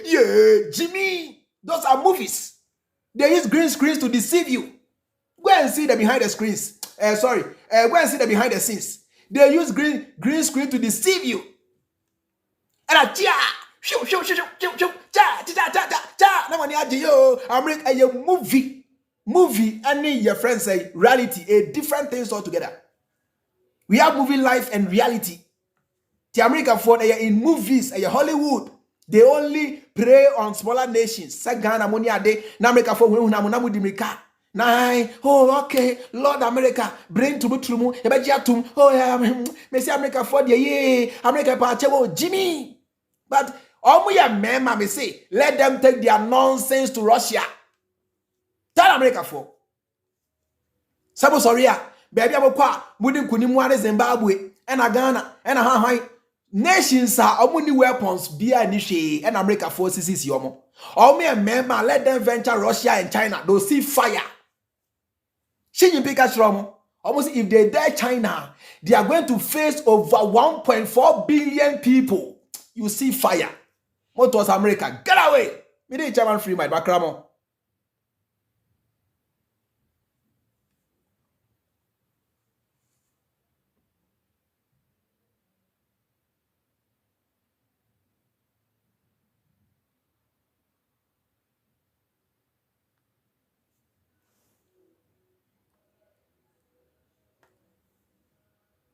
yeah, Jimmy. Those are movies. They use green screens to deceive you. Go and see them behind the screens. Go and see them behind the scenes. They use green screen to deceive you. And America a movie, and your friends say reality, a different things altogether. We have movie life and reality. The American for in movies, Hollywood, they only prey on smaller nations. Ghana, Moniade, America for oh, okay, Lord America, bring to Butrumu, Ebajatum, oh, yeah, Messi America for the yeah, America Pacheco, Jimmy. But mema me say, let them take their nonsense to Russia. Tell America for. Sabo Soria, baby Abokwa, Mudim Kunimwane Zimbabwe, and Ghana, and Hawaii. Nations are only weapons be initiated, and America forces is yomo. Mema, let them venture Russia and China. They'll see fire. Xi Jinping Kashromo. Almost if they dare China, they are going to face over 1.4 billion people. You see fire. What was America? Get away! Me didn't Chairman Freemind, Bakramo.